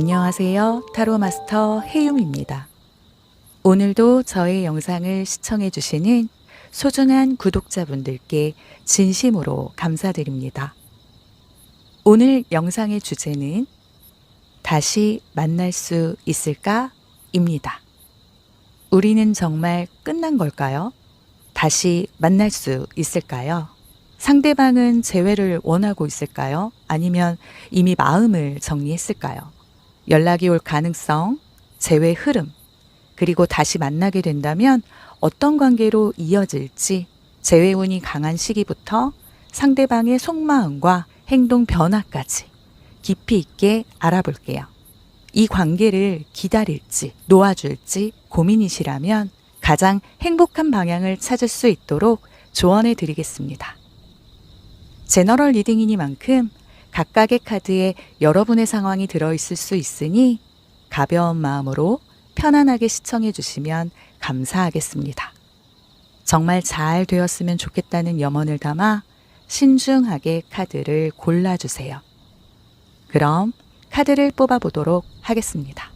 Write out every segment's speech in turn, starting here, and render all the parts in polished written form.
안녕하세요. 타로 마스터 해윤입니다. 오늘도 저의 영상을 시청해 주시는 소중한 구독자분들께 진심으로 감사드립니다. 오늘 영상의 주제는 다시 만날 수 있을까? 입니다. 우리는 정말 끝난 걸까요? 다시 만날 수 있을까요? 상대방은 재회를 원하고 있을까요? 아니면 이미 마음을 정리했을까요? 연락이 올 가능성, 재회 흐름, 그리고 다시 만나게 된다면 어떤 관계로 이어질지 재회운이 강한 시기부터 상대방의 속마음과 행동 변화까지 깊이 있게 알아볼게요. 이 관계를 기다릴지 놓아줄지 고민이시라면 가장 행복한 방향을 찾을 수 있도록 조언해 드리겠습니다. 제너럴 리딩이니만큼 각각의 카드에 여러분의 상황이 들어있을 수 있으니 가벼운 마음으로 편안하게 시청해 주시면 감사하겠습니다. 정말 잘 되었으면 좋겠다는 염원을 담아 신중하게 카드를 골라주세요. 그럼 카드를 뽑아보도록 하겠습니다.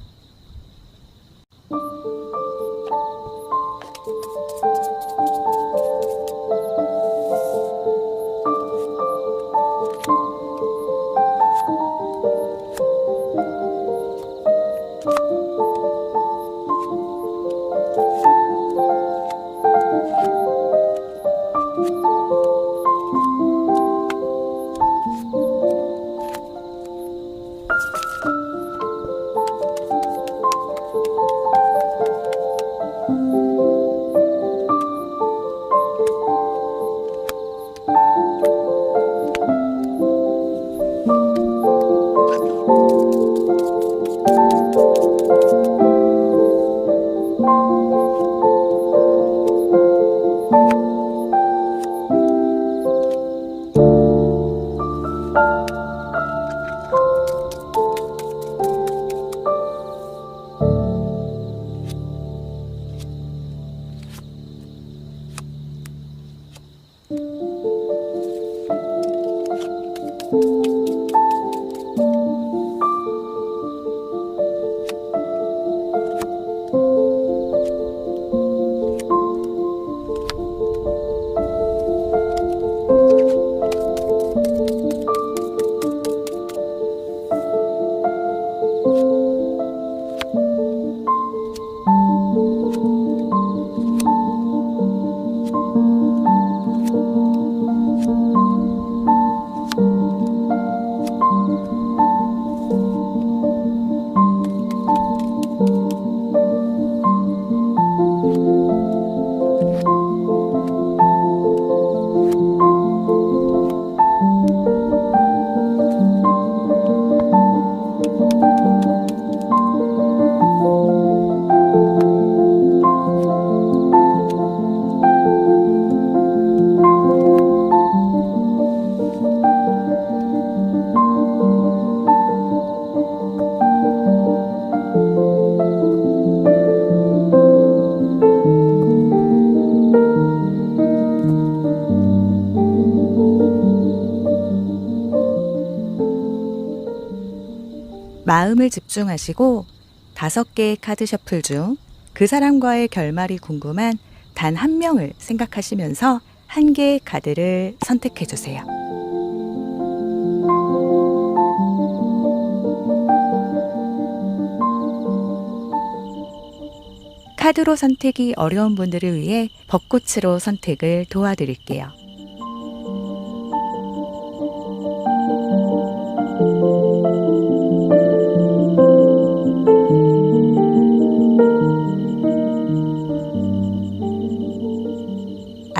마음을 집중하시고 5개의 카드 셔플 중 그 사람과의 결말이 궁금한 단 한 명을 생각하시면서 1개의 카드를 선택해 주세요. 카드로 선택이 어려운 분들을 위해 벚꽃으로 선택을 도와드릴게요.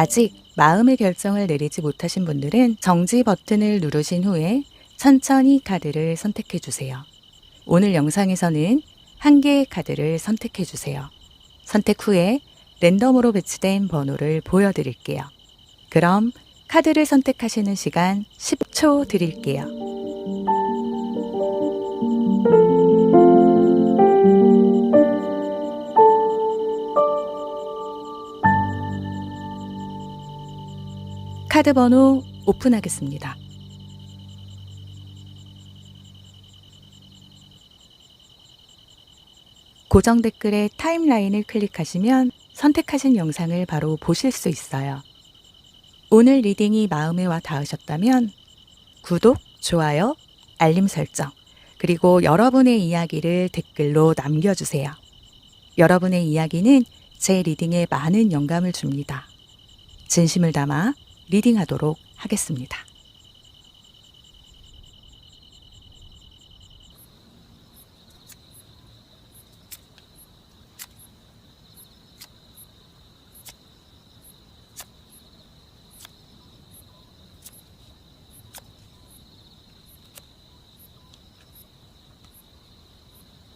아직 마음의 결정을 내리지 못하신 분들은 정지 버튼을 누르신 후에 천천히 카드를 선택해 주세요. 오늘 영상에서는 1개의 카드를 선택해 주세요. 선택 후에 랜덤으로 배치된 번호를 보여드릴게요. 그럼 카드를 선택하시는 시간 10초 드릴게요. 카드 번호 오픈하겠습니다. 고정 댓글의 타임라인을 클릭하시면 선택하신 영상을 바로 보실 수 있어요. 오늘 리딩이 마음에 와 닿으셨다면 구독, 좋아요, 알림 설정, 그리고 여러분의 이야기를 댓글로 남겨주세요. 여러분의 이야기는 제 리딩에 많은 영감을 줍니다. 진심을 담아 리딩하도록 하겠습니다.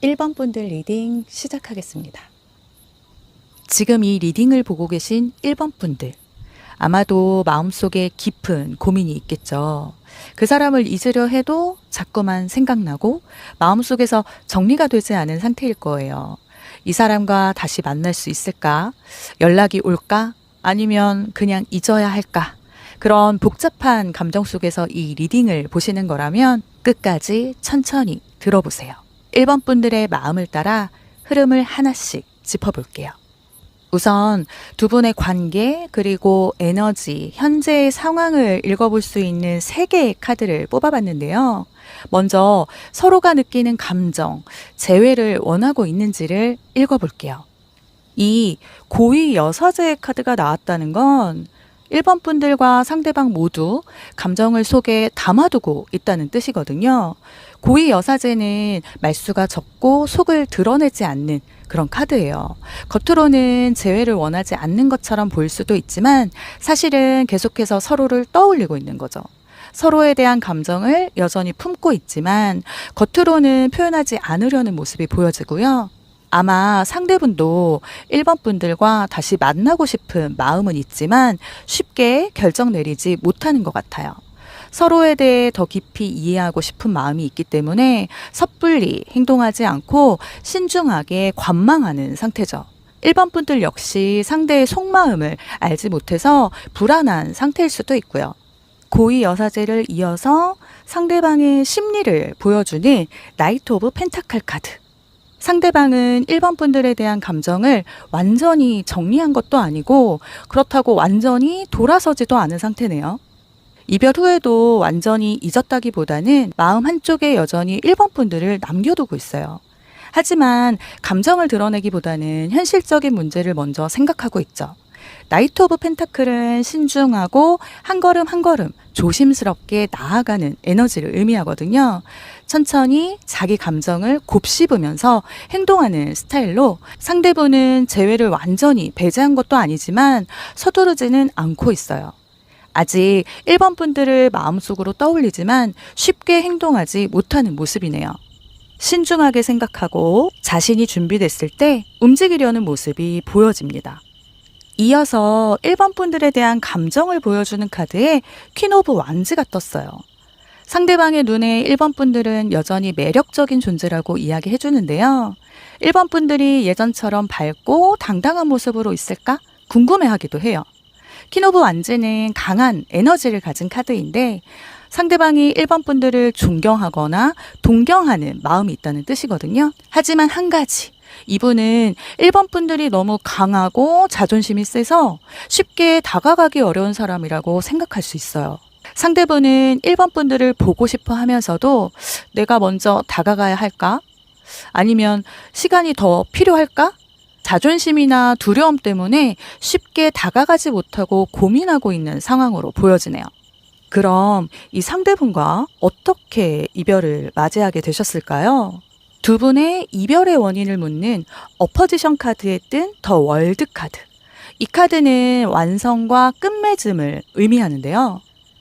(1번) 분들 리딩 시작하겠습니다. 지금 이 리딩을 보고 계신 1번 분들, 아마도 마음속에 깊은 고민이 있겠죠. 그 사람을 잊으려 해도 자꾸만 생각나고 마음속에서 정리가 되지 않은 상태일 거예요. 이 사람과 다시 만날 수 있을까? 연락이 올까? 아니면 그냥 잊어야 할까? 그런 복잡한 감정 속에서 이 리딩을 보시는 거라면 끝까지 천천히 들어보세요. 1번 분들의 마음을 따라 흐름을 하나씩 짚어볼게요. 우선 두 분의 관계, 그리고 에너지, 현재의 상황을 읽어볼 수 있는 3개의 카드를 뽑아봤는데요. 먼저 서로가 느끼는 감정, 재회를 원하고 있는지를 읽어볼게요. 이 고위 여사제의 카드가 나왔다는 건 1번 분들과 상대방 모두 감정을 속에 담아두고 있다는 뜻이거든요. 고위 여사제는 말수가 적고 속을 드러내지 않는 그런 카드예요. 겉으로는 재회를 원하지 않는 것처럼 보일 수도 있지만 사실은 계속해서 서로를 떠올리고 있는 거죠. 서로에 대한 감정을 여전히 품고 있지만 겉으로는 표현하지 않으려는 모습이 보여지고요. 아마 상대분도 1번 분들과 다시 만나고 싶은 마음은 있지만 쉽게 결정 내리지 못하는 것 같아요. 서로에 대해 더 깊이 이해하고 싶은 마음이 있기 때문에 섣불리 행동하지 않고 신중하게 관망하는 상태죠. 1번 분들 역시 상대의 속마음을 알지 못해서 불안한 상태일 수도 있고요. 고위 여사제를 이어서 상대방의 심리를 보여주는 나이트 오브 펜타클 카드. 상대방은 1번 분들에 대한 감정을 완전히 정리한 것도 아니고 그렇다고 완전히 돌아서지도 않은 상태네요. 이별 후에도 완전히 잊었다기보다는 마음 한쪽에 여전히 1번 분들을 남겨두고 있어요. 하지만 감정을 드러내기보다는 현실적인 문제를 먼저 생각하고 있죠. 나이트 오브 펜타클은 신중하고 한 걸음 한 걸음 조심스럽게 나아가는 에너지를 의미하거든요. 천천히 자기 감정을 곱씹으면서 행동하는 스타일로 상대분은 재회를 완전히 배제한 것도 아니지만 서두르지는 않고 있어요. 아직 1번 분들을 마음속으로 떠올리지만 쉽게 행동하지 못하는 모습이네요. 신중하게 생각하고 자신이 준비됐을 때 움직이려는 모습이 보여집니다. 이어서 1번 분들에 대한 감정을 보여주는 카드에 퀸 오브 완즈가 떴어요. 상대방의 눈에 1번 분들은 여전히 매력적인 존재라고 이야기해 주는데요. 1번 분들이 예전처럼 밝고 당당한 모습으로 있을까 궁금해하기도 해요. 퀸 오브 완즈는 강한 에너지를 가진 카드인데 상대방이 1번 분들을 존경하거나 동경하는 마음이 있다는 뜻이거든요. 하지만 한 가지, 이분은 1번 분들이 너무 강하고 자존심이 세서 쉽게 다가가기 어려운 사람이라고 생각할 수 있어요. 상대분은 1번 분들을 보고 싶어 하면서도 내가 먼저 다가가야 할까? 아니면 시간이 더 필요할까? 자존심이나 두려움 때문에 쉽게 다가가지 못하고 고민하고 있는 상황으로 보여지네요. 그럼 이 상대분과 어떻게 이별을 맞이하게 되셨을까요? 두 분의 이별의 원인을 묻는 어퍼지션 카드에 뜬 더 월드 카드. 이 카드는 완성과 끝맺음을 의미하는데요.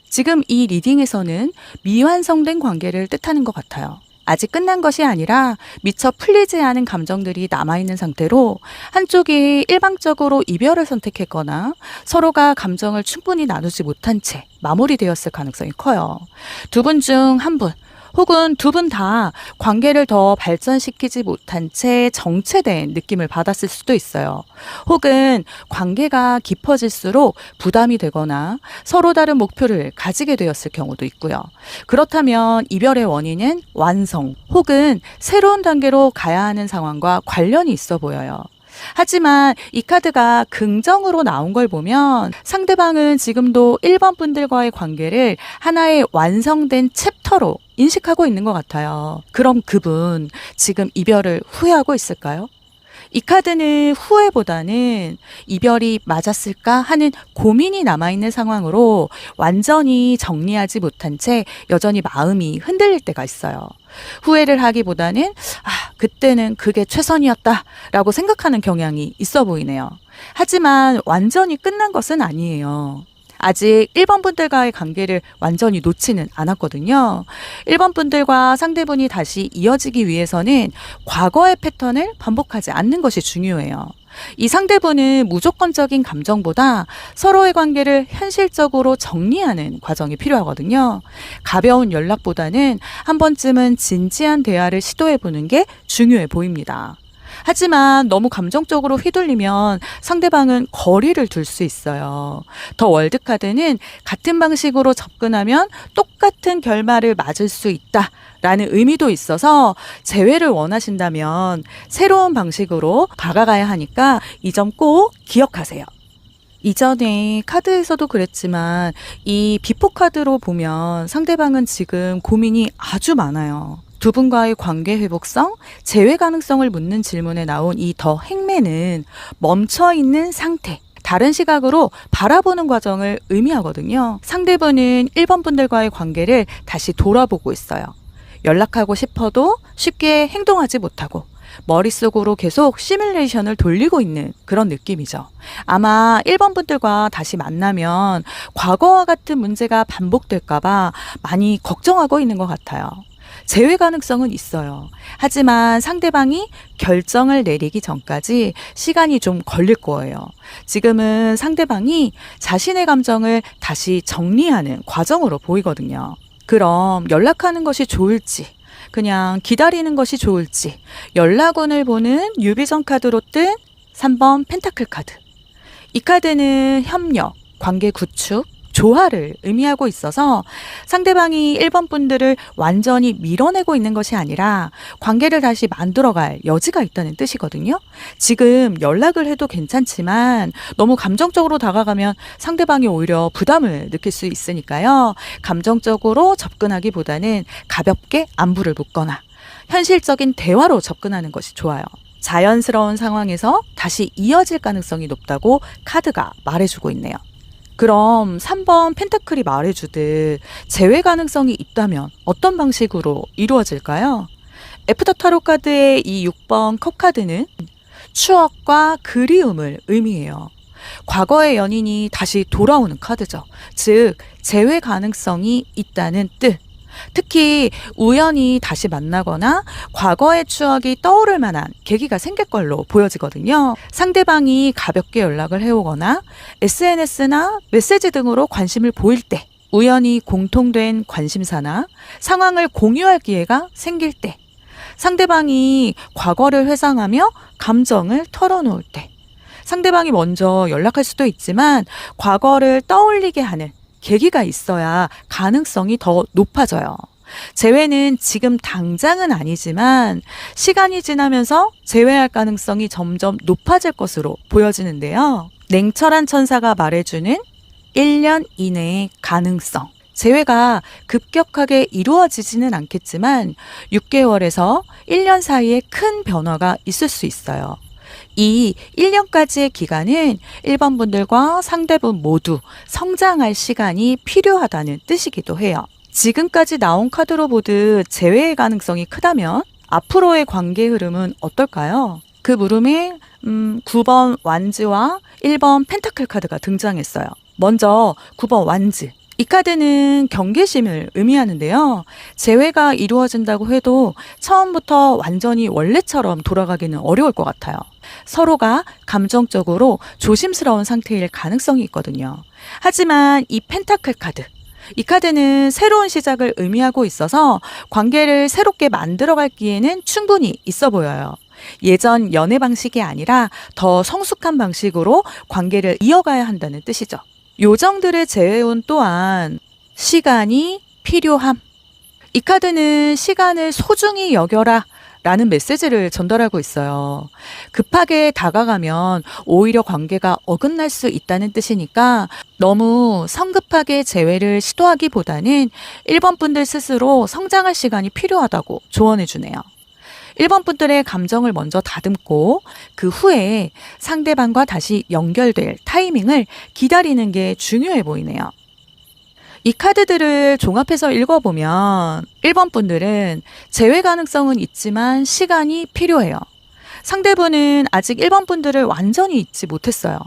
지금 이 리딩에서는 미완성된 관계를 뜻하는 것 같아요. 아직 끝난 것이 아니라 미처 풀리지 않은 감정들이 남아있는 상태로 한쪽이 일방적으로 이별을 선택했거나 서로가 감정을 충분히 나누지 못한 채 마무리되었을 가능성이 커요. 두 분 중 한 분, 혹은 두 분 다 관계를 더 발전시키지 못한 채 정체된 느낌을 받았을 수도 있어요. 혹은 관계가 깊어질수록 부담이 되거나 서로 다른 목표를 가지게 되었을 경우도 있고요. 그렇다면 이별의 원인은 완성 혹은 새로운 단계로 가야 하는 상황과 관련이 있어 보여요. 하지만 이 카드가 긍정으로 나온 걸 보면 상대방은 지금도 1번 분들과의 관계를 하나의 완성된 챕터로 인식하고 있는 것 같아요. 그럼 그분 지금 이별을 후회하고 있을까요? 이 카드는 후회보다는 이별이 맞았을까 하는 고민이 남아있는 상황으로 완전히 정리하지 못한 채 여전히 마음이 흔들릴 때가 있어요. 후회를 하기보다는 그때는 그게 최선이었다 라고 생각하는 경향이 있어 보이네요. 하지만 완전히 끝난 것은 아니에요. 아직 1번 분들과의 관계를 완전히 놓지는 않았거든요. 1번 분들과 상대분이 다시 이어지기 위해서는 과거의 패턴을 반복하지 않는 것이 중요해요. 이 상대분은 무조건적인 감정보다 서로의 관계를 현실적으로 정리하는 과정이 필요하거든요. 가벼운 연락보다는 한 번쯤은 진지한 대화를 시도해보는 게 중요해 보입니다. 하지만 너무 감정적으로 휘둘리면 상대방은 거리를 둘 수 있어요. 더 월드카드는 같은 방식으로 접근하면 똑같은 결말을 맞을 수 있다 라는 의미도 있어서 재회를 원하신다면 새로운 방식으로 다가가야 하니까 이 점 꼭 기억하세요. 이전에 카드에서도 그랬지만 이 비포 카드로 보면 상대방은 지금 고민이 아주 많아요. 두 분과의 관계 회복성, 재회 가능성을 묻는 질문에 나온 이 더 행매는 멈춰있는 상태, 다른 시각으로 바라보는 과정을 의미하거든요. 상대분은 1번 분들과의 관계를 다시 돌아보고 있어요. 연락하고 싶어도 쉽게 행동하지 못하고 머릿속으로 계속 시뮬레이션을 돌리고 있는 그런 느낌이죠. 아마 1번 분들과 다시 만나면 과거와 같은 문제가 반복될까봐 많이 걱정하고 있는 것 같아요. 재회 가능성은 있어요. 하지만 상대방이 결정을 내리기 전까지 시간이 좀 걸릴 거예요. 지금은 상대방이 자신의 감정을 다시 정리하는 과정으로 보이거든요. 그럼 연락하는 것이 좋을지, 그냥 기다리는 것이 좋을지, 연락운을 보는 유비전 카드로 뜬 3번 펜타클 카드. 이 카드는 협력, 관계 구축, 조화를 의미하고 있어서 상대방이 1번 분들을 완전히 밀어내고 있는 것이 아니라 관계를 다시 만들어갈 여지가 있다는 뜻이거든요. 지금 연락을 해도 괜찮지만 너무 감정적으로 다가가면 상대방이 오히려 부담을 느낄 수 있으니까요. 감정적으로 접근하기보다는 가볍게 안부를 묻거나 현실적인 대화로 접근하는 것이 좋아요. 자연스러운 상황에서 다시 이어질 가능성이 높다고 카드가 말해주고 있네요. 그럼 3번 펜타클이 말해주듯 재회 가능성이 있다면 어떤 방식으로 이루어질까요? 애프터 타로 카드의 이 6번 컵 카드는 추억과 그리움을 의미해요. 과거의 연인이 다시 돌아오는 카드죠. 즉 재회 가능성이 있다는 뜻. 특히 우연히 다시 만나거나 과거의 추억이 떠오를 만한 계기가 생길 걸로 보여지거든요. 상대방이 가볍게 연락을 해오거나 SNS나 메시지 등으로 관심을 보일 때, 우연히 공통된 관심사나 상황을 공유할 기회가 생길 때, 상대방이 과거를 회상하며 감정을 털어놓을 때, 상대방이 먼저 연락할 수도 있지만 과거를 떠올리게 하는 계기가 있어야 가능성이 더 높아져요. 재회는 지금 당장은 아니지만 시간이 지나면서 재회할 가능성이 점점 높아질 것으로 보여지는데요. 냉철한 천사가 말해주는 1년 이내의 가능성. 재회가 급격하게 이루어지지는 않겠지만 6개월에서 1년 사이에 큰 변화가 있을 수 있어요. 이 1년까지의 기간은 1번 분들과 상대분 모두 성장할 시간이 필요하다는 뜻이기도 해요. 지금까지 나온 카드로 보듯 재회의 가능성이 크다면 앞으로의 관계 흐름은 어떨까요? 그 물음에 9번 완즈와 1번 펜타클 카드가 등장했어요. 먼저 9번 완즈. 이 카드는 경계심을 의미하는데요. 재회가 이루어진다고 해도 처음부터 완전히 원래처럼 돌아가기는 어려울 것 같아요. 서로가 감정적으로 조심스러운 상태일 가능성이 있거든요. 하지만 이 펜타클 카드, 이 카드는 새로운 시작을 의미하고 있어서 관계를 새롭게 만들어갈 기회는 충분히 있어 보여요. 예전 연애 방식이 아니라 더 성숙한 방식으로 관계를 이어가야 한다는 뜻이죠. 요정들의 재회운 또한 시간이 필요함. 이 카드는 시간을 소중히 여겨라 라는 메시지를 전달하고 있어요. 급하게 다가가면 오히려 관계가 어긋날 수 있다는 뜻이니까 너무 성급하게 재회를 시도하기보다는 1번 분들 스스로 성장할 시간이 필요하다고 조언해 주네요. 1번 분들의 감정을 먼저 다듬고 그 후에 상대방과 다시 연결될 타이밍을 기다리는 게 중요해 보이네요. 이 카드들을 종합해서 읽어보면 1번 분들은 재회 가능성은 있지만 시간이 필요해요. 상대분은 아직 1번 분들을 완전히 잊지 못했어요.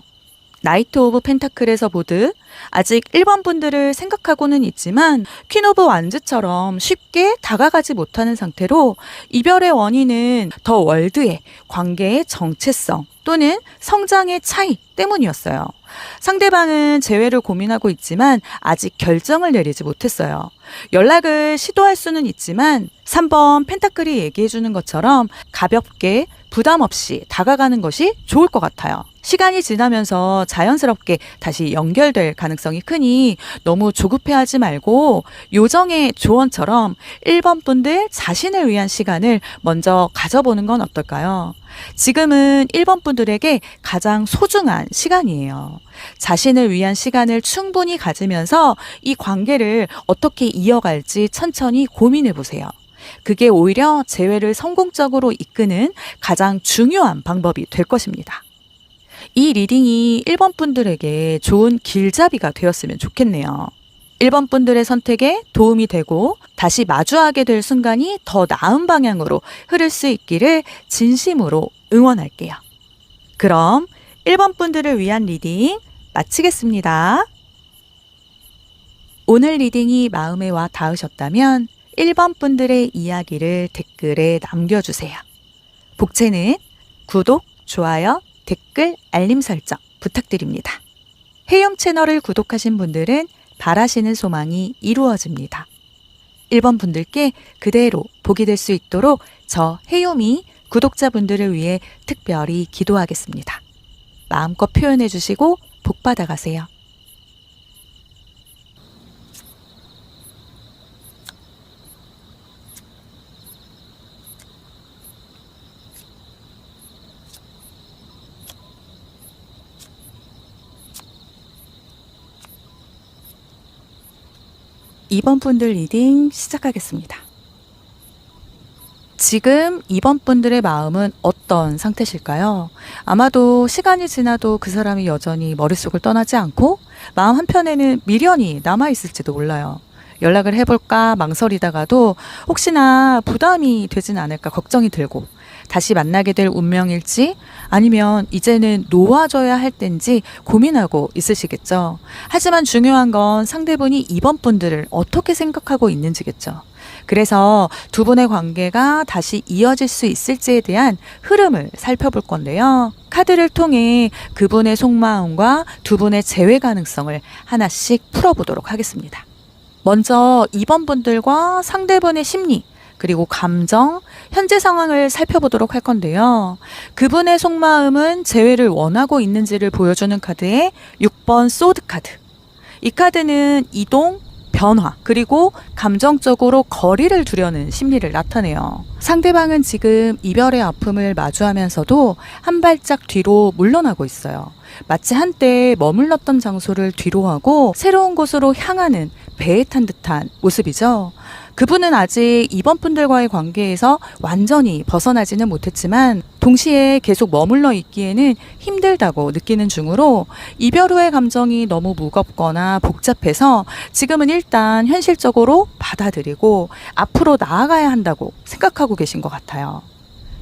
나이트 오브 펜타클에서 보듯 아직 1번 분들을 생각하고는 있지만 퀸 오브 완즈처럼 쉽게 다가가지 못하는 상태로 이별의 원인은 더 월드의 관계의 정체성 또는 성장의 차이 때문이었어요. 상대방은 재회를 고민하고 있지만 아직 결정을 내리지 못했어요. 연락을 시도할 수는 있지만 3번 펜타클이 얘기해 주는 것처럼 가볍게 부담 없이 다가가는 것이 좋을 것 같아요. 시간이 지나면서 자연스럽게 다시 연결될 가능성이 크니 너무 조급해하지 말고 요정의 조언처럼 1번 분들 자신을 위한 시간을 먼저 가져보는 건 어떨까요? 지금은 1번 분들에게 가장 소중한 시간이에요. 자신을 위한 시간을 충분히 가지면서 이 관계를 어떻게 이어갈지 천천히 고민해 보세요. 그게 오히려 재회를 성공적으로 이끄는 가장 중요한 방법이 될 것입니다. 이 리딩이 1번 분들에게 좋은 길잡이가 되었으면 좋겠네요. 1번 분들의 선택에 도움이 되고 다시 마주하게 될 순간이 더 나은 방향으로 흐를 수 있기를 진심으로 응원할게요. 그럼 1번 분들을 위한 리딩 마치겠습니다. 오늘 리딩이 마음에 와 닿으셨다면 1번 분들의 이야기를 댓글에 남겨주세요. 복채는 구독, 좋아요, 댓글, 알림 설정 부탁드립니다. 해용 채널을 구독하신 분들은 바라시는 소망이 이루어집니다. 1번 분들께 그대로 복이 될 수 있도록 저 해용이 구독자분들을 위해 특별히 기도하겠습니다. 마음껏 표현해 주시고 복 받아가세요. 2번 분들 리딩 시작하겠습니다. 지금 2번 분들의 마음은 어떤 상태실까요? 아마도 시간이 지나도 그 사람이 여전히 머릿속을 떠나지 않고 마음 한편에는 미련이 남아있을지도 몰라요. 연락을 해볼까 망설이다가도 혹시나 부담이 되진 않을까 걱정이 들고 다시 만나게 될 운명일지 아니면 이제는 놓아줘야 할 땐지 고민하고 있으시겠죠. 하지만 중요한 건 상대분이 2번 분들을 어떻게 생각하고 있는지겠죠. 그래서 두 분의 관계가 다시 이어질 수 있을지에 대한 흐름을 살펴볼 건데요. 카드를 통해 그분의 속마음과 두 분의 재회 가능성을 하나씩 풀어보도록 하겠습니다. 먼저 2번 분들과 상대분의 심리 그리고 감정, 현재 상황을 살펴보도록 할 건데요. 그분의 속마음은 재회를 원하고 있는지를 보여주는 카드의 6번 소드 카드. 이 카드는 이동, 변화, 그리고 감정적으로 거리를 두려는 심리를 나타내요. 상대방은 지금 이별의 아픔을 마주하면서도 한 발짝 뒤로 물러나고 있어요. 마치 한때 머물렀던 장소를 뒤로하고 새로운 곳으로 향하는 배에 탄 듯한 모습이죠. 그분은 아직 2번 분들과의 관계에서 완전히 벗어나지는 못했지만 동시에 계속 머물러 있기에는 힘들다고 느끼는 중으로 이별 후의 감정이 너무 무겁거나 복잡해서 지금은 일단 현실적으로 받아들이고 앞으로 나아가야 한다고 생각하고 계신 것 같아요.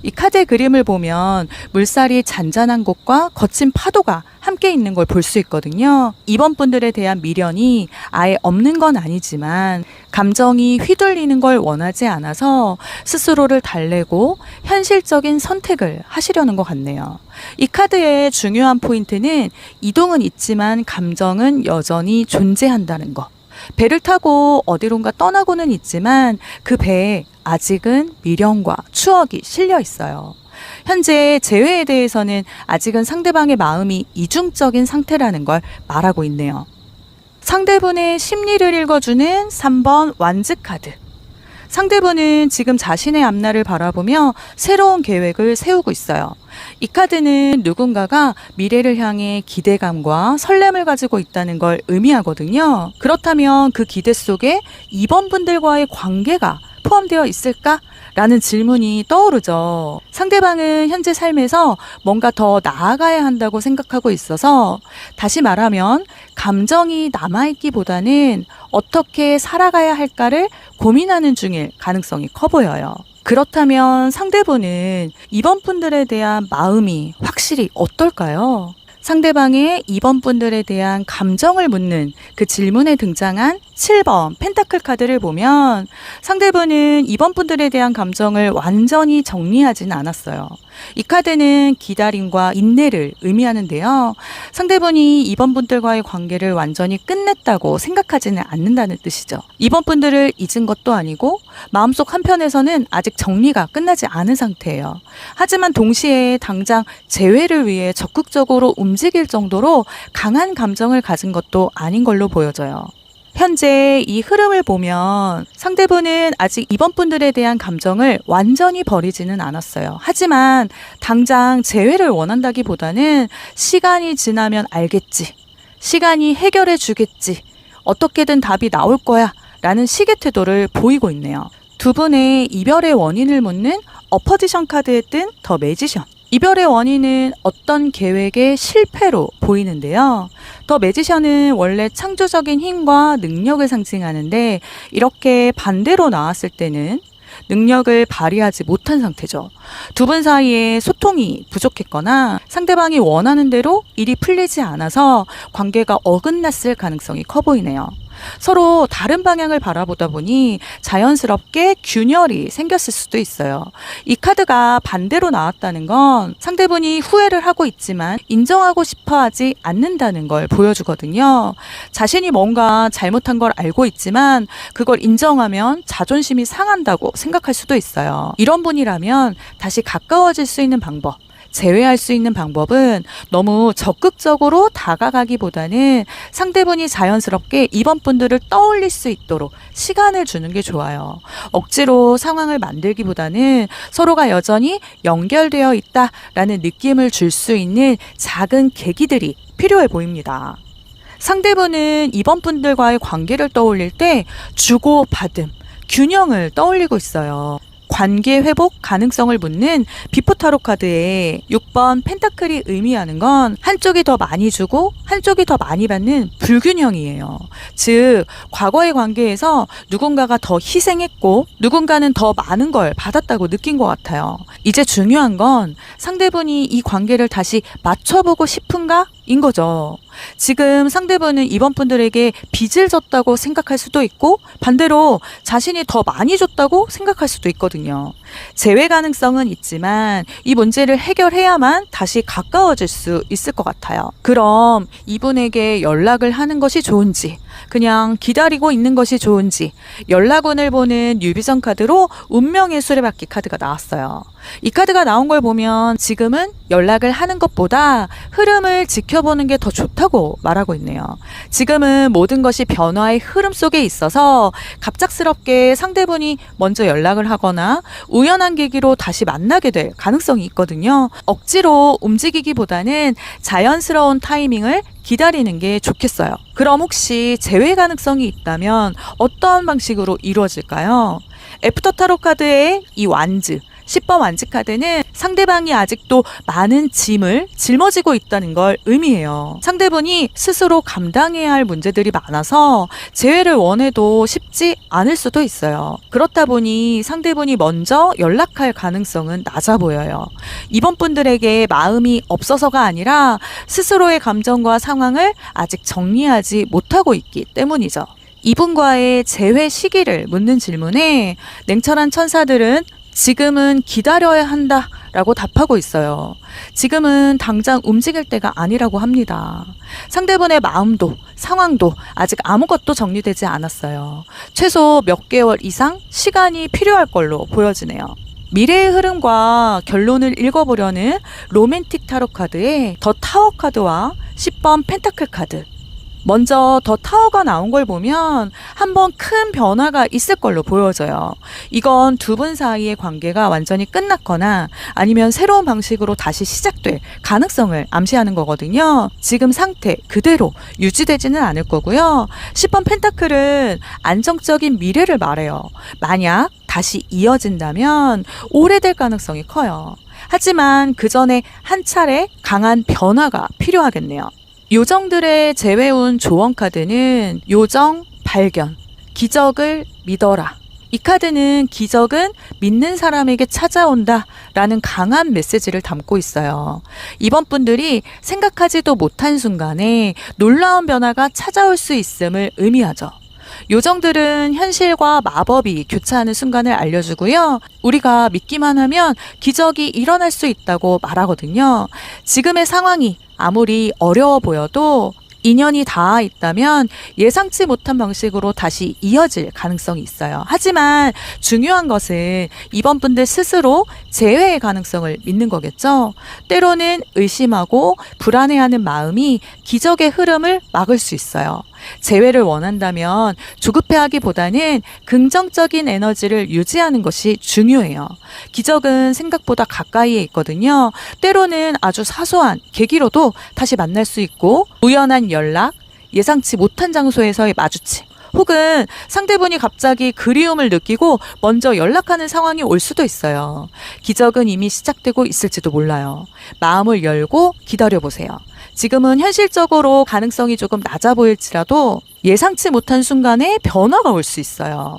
이 카드의 그림을 보면 물살이 잔잔한 곳과 거친 파도가 함께 있는 걸 볼 수 있거든요. 2번 분들에 대한 미련이 아예 없는 건 아니지만 감정이 휘둘리는 걸 원하지 않아서 스스로를 달래고 현실적인 선택을 하시려는 것 같네요. 이 카드의 중요한 포인트는 이동은 있지만 감정은 여전히 존재한다는 것. 배를 타고 어디론가 떠나고는 있지만 그 배에 아직은 미련과 추억이 실려 있어요. 현재 재회에 대해서는 아직은 상대방의 마음이 이중적인 상태라는 걸 말하고 있네요. 상대분의 심리를 읽어주는 3번 완즈 카드. 상대분은 지금 자신의 앞날을 바라보며 새로운 계획을 세우고 있어요. 이 카드는 누군가가 미래를 향해 기대감과 설렘을 가지고 있다는 걸 의미하거든요. 그렇다면 그 기대 속에 2번 분들과의 관계가 포함되어 있을까? 라는 질문이 떠오르죠. 상대방은 현재 삶에서 뭔가 더 나아가야 한다고 생각하고 있어서, 다시 말하면 감정이 남아있기보다는 어떻게 살아가야 할까를 고민하는 중일 가능성이 커 보여요. 그렇다면 상대분은 이번 분들에 대한 마음이 확실히 어떨까요? 상대방의 이번 분들에 대한 감정을 묻는 그 질문에 등장한 7번 펜타클 카드를 보면 상대분은 이번 분들에 대한 감정을 완전히 정리하지는 않았어요. 이 카드는 기다림과 인내를 의미하는데요. 상대분이 이번 분들과의 관계를 완전히 끝냈다고 생각하지는 않는다는 뜻이죠. 이번 분들을 잊은 것도 아니고 마음속 한편에서는 아직 정리가 끝나지 않은 상태예요. 하지만 동시에 당장 재회를 위해 적극적으로 움직일 정도로 강한 감정을 가진 것도 아닌 걸로 보여져요. 현재 이 흐름을 보면 상대분은 아직 이번 분들에 대한 감정을 완전히 버리지는 않았어요. 하지만 당장 재회를 원한다기보다는 시간이 지나면 알겠지, 시간이 해결해 주겠지, 어떻게든 답이 나올 거야 라는 식의 태도를 보이고 있네요. 두 분의 이별의 원인을 묻는 어퍼지션 카드에 뜬 더 매지션. 이별의 원인은 어떤 계획의 실패로 보이는데요. 더 매지션은 원래 창조적인 힘과 능력을 상징하는데 이렇게 반대로 나왔을 때는 능력을 발휘하지 못한 상태죠. 두 분 사이에 소통이 부족했거나 상대방이 원하는 대로 일이 풀리지 않아서 관계가 어긋났을 가능성이 커 보이네요. 서로 다른 방향을 바라보다 보니 자연스럽게 균열이 생겼을 수도 있어요. 이 카드가 반대로 나왔다는 건 상대분이 후회를 하고 있지만 인정하고 싶어 하지 않는다는 걸 보여주거든요. 자신이 뭔가 잘못한 걸 알고 있지만 그걸 인정하면 자존심이 상한다고 생각할 수도 있어요. 이런 분이라면 다시 가까워질 수 있는 방법, 재회할 수 있는 방법은 너무 적극적으로 다가가기보다는 상대분이 자연스럽게 이번 분들을 떠올릴 수 있도록 시간을 주는 게 좋아요. 억지로 상황을 만들기보다는 서로가 여전히 연결되어 있다라는 느낌을 줄 수 있는 작은 계기들이 필요해 보입니다. 상대분은 이번 분들과의 관계를 떠올릴 때 주고받음, 균형을 떠올리고 있어요. 관계 회복 가능성을 묻는 비포 타로 카드에 6번 펜타클이 의미하는 건 한쪽이 더 많이 주고 한쪽이 더 많이 받는 불균형이에요. 즉 과거의 관계에서 누군가가 더 희생했고 누군가는 더 많은 걸 받았다고 느낀 것 같아요. 이제 중요한 건 상대분이 이 관계를 다시 맞춰보고 싶은가? 인 거죠. 지금 상대분은 이번 분들에게 빚을 졌다고 생각할 수도 있고 반대로 자신이 더 많이 줬다고 생각할 수도 있거든요. 재회 가능성은 있지만 이 문제를 해결해야만 다시 가까워질 수 있을 것 같아요. 그럼 이분에게 연락을 하는 것이 좋은지 그냥 기다리고 있는 것이 좋은지 연락운을 보는 뉴비전 카드로 운명의 수레바퀴 카드가 나왔어요. 이 카드가 나온 걸 보면 지금은 연락을 하는 것보다 흐름을 지켜보는 게 더 좋다고 말하고 있네요. 지금은 모든 것이 변화의 흐름 속에 있어서 갑작스럽게 상대분이 먼저 연락을 하거나 우연한 계기로 다시 만나게 될 가능성이 있거든요. 억지로 움직이기보다는 자연스러운 타이밍을 기다리는 게 좋겠어요. 그럼 혹시 재회 가능성이 있다면 어떤 방식으로 이루어질까요? 애프터 타로 카드의 이 완즈, 10번 완즈 카드는 상대방이 아직도 많은 짐을 짊어지고 있다는 걸 의미해요. 상대분이 스스로 감당해야 할 문제들이 많아서 재회를 원해도 쉽지 않을 수도 있어요. 그렇다 보니 상대분이 먼저 연락할 가능성은 낮아 보여요. 이번 분들에게 마음이 없어서가 아니라 스스로의 감정과 상황을 아직 정리하지 못하고 있기 때문이죠. 이분과의 재회 시기를 묻는 질문에 냉철한 천사들은 지금은 기다려야 한다 라고 답하고 있어요. 지금은 당장 움직일 때가 아니라고 합니다. 상대분의 마음도 상황도 아직 아무것도 정리되지 않았어요. 최소 몇 개월 이상 시간이 필요할 걸로 보여지네요. 미래의 흐름과 결론을 읽어보려는 로맨틱 타로 카드의 더 타워 카드와 10번 펜타클 카드. 먼저 더 타워가 나온 걸 보면 한번 큰 변화가 있을 걸로 보여져요. 이건 두 분 사이의 관계가 완전히 끝났거나 아니면 새로운 방식으로 다시 시작될 가능성을 암시하는 거거든요. 지금 상태 그대로 유지되지는 않을 거고요. 10번 펜타클은 안정적인 미래를 말해요. 만약 다시 이어진다면 오래될 가능성이 커요. 하지만 그 전에 한 차례 강한 변화가 필요하겠네요. 요정들의 재회운 조언 카드는 요정 발견, 기적을 믿어라. 이 카드는 기적은 믿는 사람에게 찾아온다 라는 강한 메시지를 담고 있어요. 이번 분들이 생각하지도 못한 순간에 놀라운 변화가 찾아올 수 있음을 의미하죠. 요정들은 현실과 마법이 교차하는 순간을 알려주고요. 우리가 믿기만 하면 기적이 일어날 수 있다고 말하거든요. 지금의 상황이 아무리 어려워 보여도 인연이 닿아 있다면 예상치 못한 방식으로 다시 이어질 가능성이 있어요. 하지만 중요한 것은 이번 분들 스스로 재회의 가능성을 믿는 거겠죠. 때로는 의심하고 불안해하는 마음이 기적의 흐름을 막을 수 있어요. 재회를 원한다면 조급해하기보다는 긍정적인 에너지를 유지하는 것이 중요해요. 기적은 생각보다 가까이에 있거든요. 때로는 아주 사소한 계기로도 다시 만날 수 있고 우연한 연락, 예상치 못한 장소에서의 마주침, 혹은 상대분이 갑자기 그리움을 느끼고 먼저 연락하는 상황이 올 수도 있어요. 기적은 이미 시작되고 있을지도 몰라요. 마음을 열고 기다려보세요. 지금은 현실적으로 가능성이 조금 낮아 보일지라도 예상치 못한 순간에 변화가 올 수 있어요.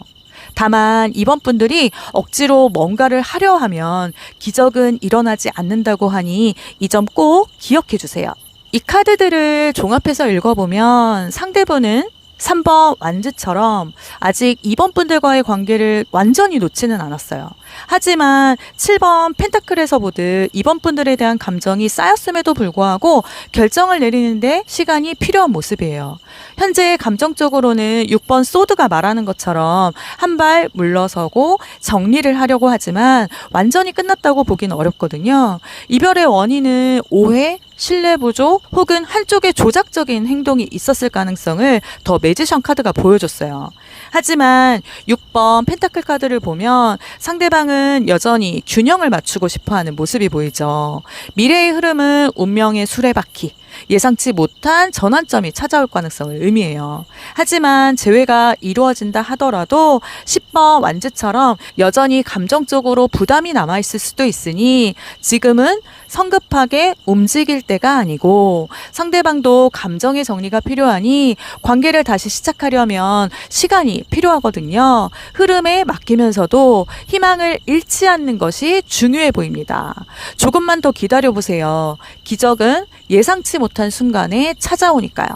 다만 이번 분들이 억지로 뭔가를 하려 하면 기적은 일어나지 않는다고 하니 이 점 꼭 기억해 주세요. 이 카드들을 종합해서 읽어보면 상대분은 3번 완즈처럼 아직 2번 분들과의 관계를 완전히 놓지는 않았어요. 하지만 7번 펜타클에서 보듯 2번 분들에 대한 감정이 쌓였음에도 불구하고 결정을 내리는데 시간이 필요한 모습이에요. 현재 감정적으로는 6번 소드가 말하는 것처럼 한 발 물러서고 정리를 하려고 하지만 완전히 끝났다고 보기는 어렵거든요. 이별의 원인은 오해, 신뢰 부족 혹은 한쪽의 조작적인 행동이 있었을 가능성을 더 매지션 카드가 보여줬어요. 하지만 6번 펜타클 카드를 보면 상대방은 여전히 균형을 맞추고 싶어하는 모습이 보이죠. 미래의 흐름은 운명의 수레바퀴, 예상치 못한 전환점이 찾아올 가능성을 의미해요. 하지만 재회가 이루어진다 하더라도 10번 완즈처럼 여전히 감정적으로 부담이 남아있을 수도 있으니 지금은 성급하게 움직일 때가 아니고 상대방도 감정의 정리가 필요하니 관계를 다시 시작하려면 시간이 필요하거든요. 흐름에 맡기면서도 희망을 잃지 않는 것이 중요해 보입니다. 조금만 더 기다려보세요. 기적은 예상치 못한 순간에 찾아오니까요.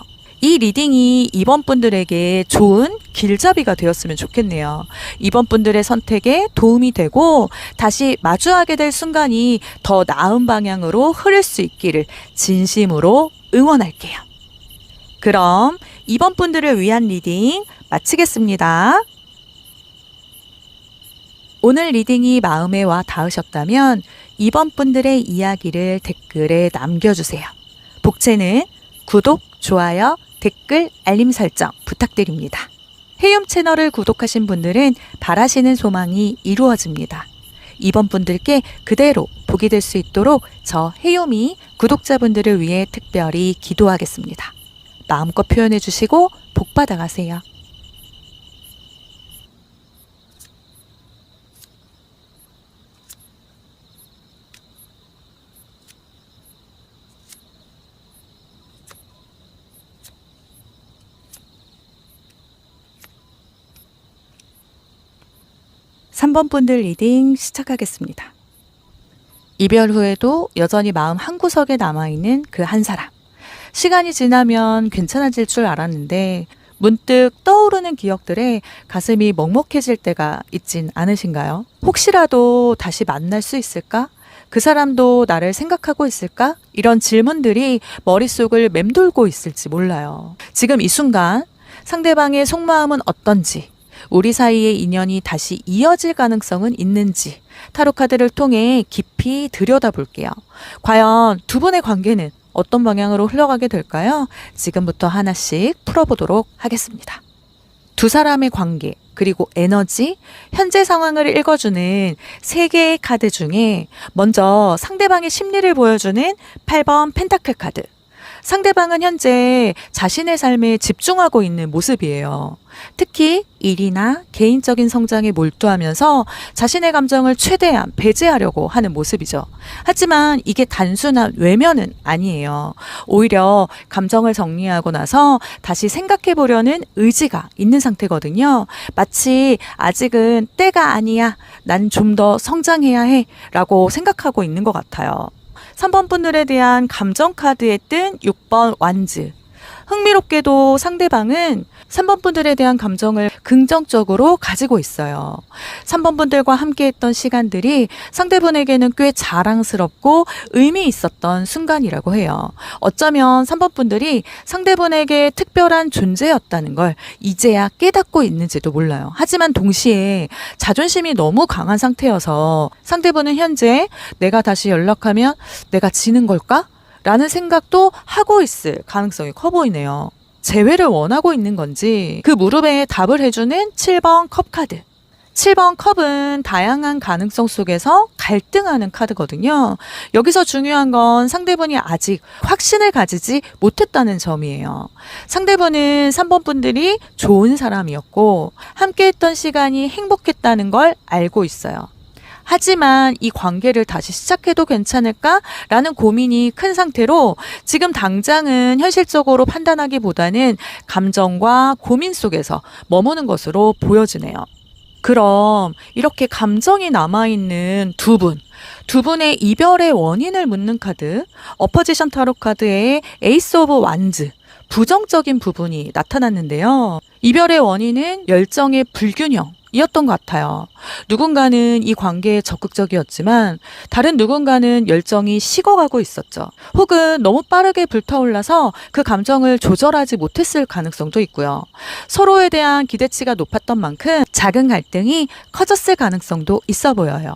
이 리딩이 이번 분들에게 좋은 길잡이가 되었으면 좋겠네요. 이번 분들의 선택에 도움이 되고 다시 마주하게 될 순간이 더 나은 방향으로 흐를 수 있기를 진심으로 응원할게요. 그럼 이번 분들을 위한 리딩 마치겠습니다. 오늘 리딩이 마음에 와 닿으셨다면 이번 분들의 이야기를 댓글에 남겨주세요. 복채는 구독, 좋아요, 댓글, 알림 설정 부탁드립니다. 해움 채널을 구독하신 분들은 바라시는 소망이 이루어집니다. 이번 분들께 그대로 복이 될 수 있도록 저 해움이 구독자분들을 위해 특별히 기도하겠습니다. 마음껏 표현해 주시고 복 받아가세요. 3번 분들 리딩 시작하겠습니다. 이별 후에도 여전히 마음 한구석에 남아있는 그 한 사람. 시간이 지나면 괜찮아질 줄 알았는데 문득 떠오르는 기억들에 가슴이 먹먹해질 때가 있진 않으신가요? 혹시라도 다시 만날 수 있을까? 그 사람도 나를 생각하고 있을까? 이런 질문들이 머릿속을 맴돌고 있을지 몰라요. 지금 이 순간 상대방의 속마음은 어떤지, 우리 사이의 인연이 다시 이어질 가능성은 있는지 타로 카드를 통해 깊이 들여다볼게요. 과연 두 분의 관계는 어떤 방향으로 흘러가게 될까요? 지금부터 하나씩 풀어보도록 하겠습니다. 두 사람의 관계, 그리고 에너지, 현재 상황을 읽어주는 3개의 카드 중에 먼저 상대방의 심리를 보여주는 8번 펜타클 카드. 상대방은 현재 자신의 삶에 집중하고 있는 모습이에요. 특히 일이나 개인적인 성장에 몰두하면서 자신의 감정을 최대한 배제하려고 하는 모습이죠. 하지만 이게 단순한 외면은 아니에요. 오히려 감정을 정리하고 나서 다시 생각해 보려는 의지가 있는 상태거든요. 마치 아직은 때가 아니야. 난 좀 더 성장해야 해. 라고 생각하고 있는 것 같아요. 3번 분들에 대한 감정 카드에 뜬 6번 완즈. 흥미롭게도 상대방은 3번 분들에 대한 감정을 긍정적으로 가지고 있어요. 3번 분들과 함께 했던 시간들이 상대분에게는 꽤 자랑스럽고 의미 있었던 순간이라고 해요. 어쩌면 3번 분들이 상대분에게 특별한 존재였다는 걸 이제야 깨닫고 있는지도 몰라요. 하지만 동시에 자존심이 너무 강한 상태여서 상대분은 현재 내가 다시 연락하면 내가 지는 걸까? 라는 생각도 하고 있을 가능성이 커 보이네요. 재회를 원하고 있는 건지 그 물음에 답을 해주는 7번 컵 카드. 7번 컵은 다양한 가능성 속에서 갈등하는 카드거든요. 여기서 중요한 건 상대분이 아직 확신을 가지지 못했다는 점이에요. 상대분은 3번 분들이 좋은 사람이었고 함께 했던 시간이 행복했다는 걸 알고 있어요. 하지만 이 관계를 다시 시작해도 괜찮을까라는 고민이 큰 상태로 지금 당장은 현실적으로 판단하기보다는 감정과 고민 속에서 머무는 것으로 보여지네요. 그럼 이렇게 감정이 남아있는 두 분의 이별의 원인을 묻는 카드, 어퍼지션 타로 카드의 에이스 오브 완즈, 부정적인 부분이 나타났는데요. 이별의 원인은 열정의 불균형, 이었던 것 같아요. 누군가는 이 관계에 적극적이었지만 다른 누군가는 열정이 식어가고 있었죠. 혹은 너무 빠르게 불타올라서 그 감정을 조절하지 못했을 가능성도 있고요. 서로에 대한 기대치가 높았던 만큼 작은 갈등이 커졌을 가능성도 있어 보여요.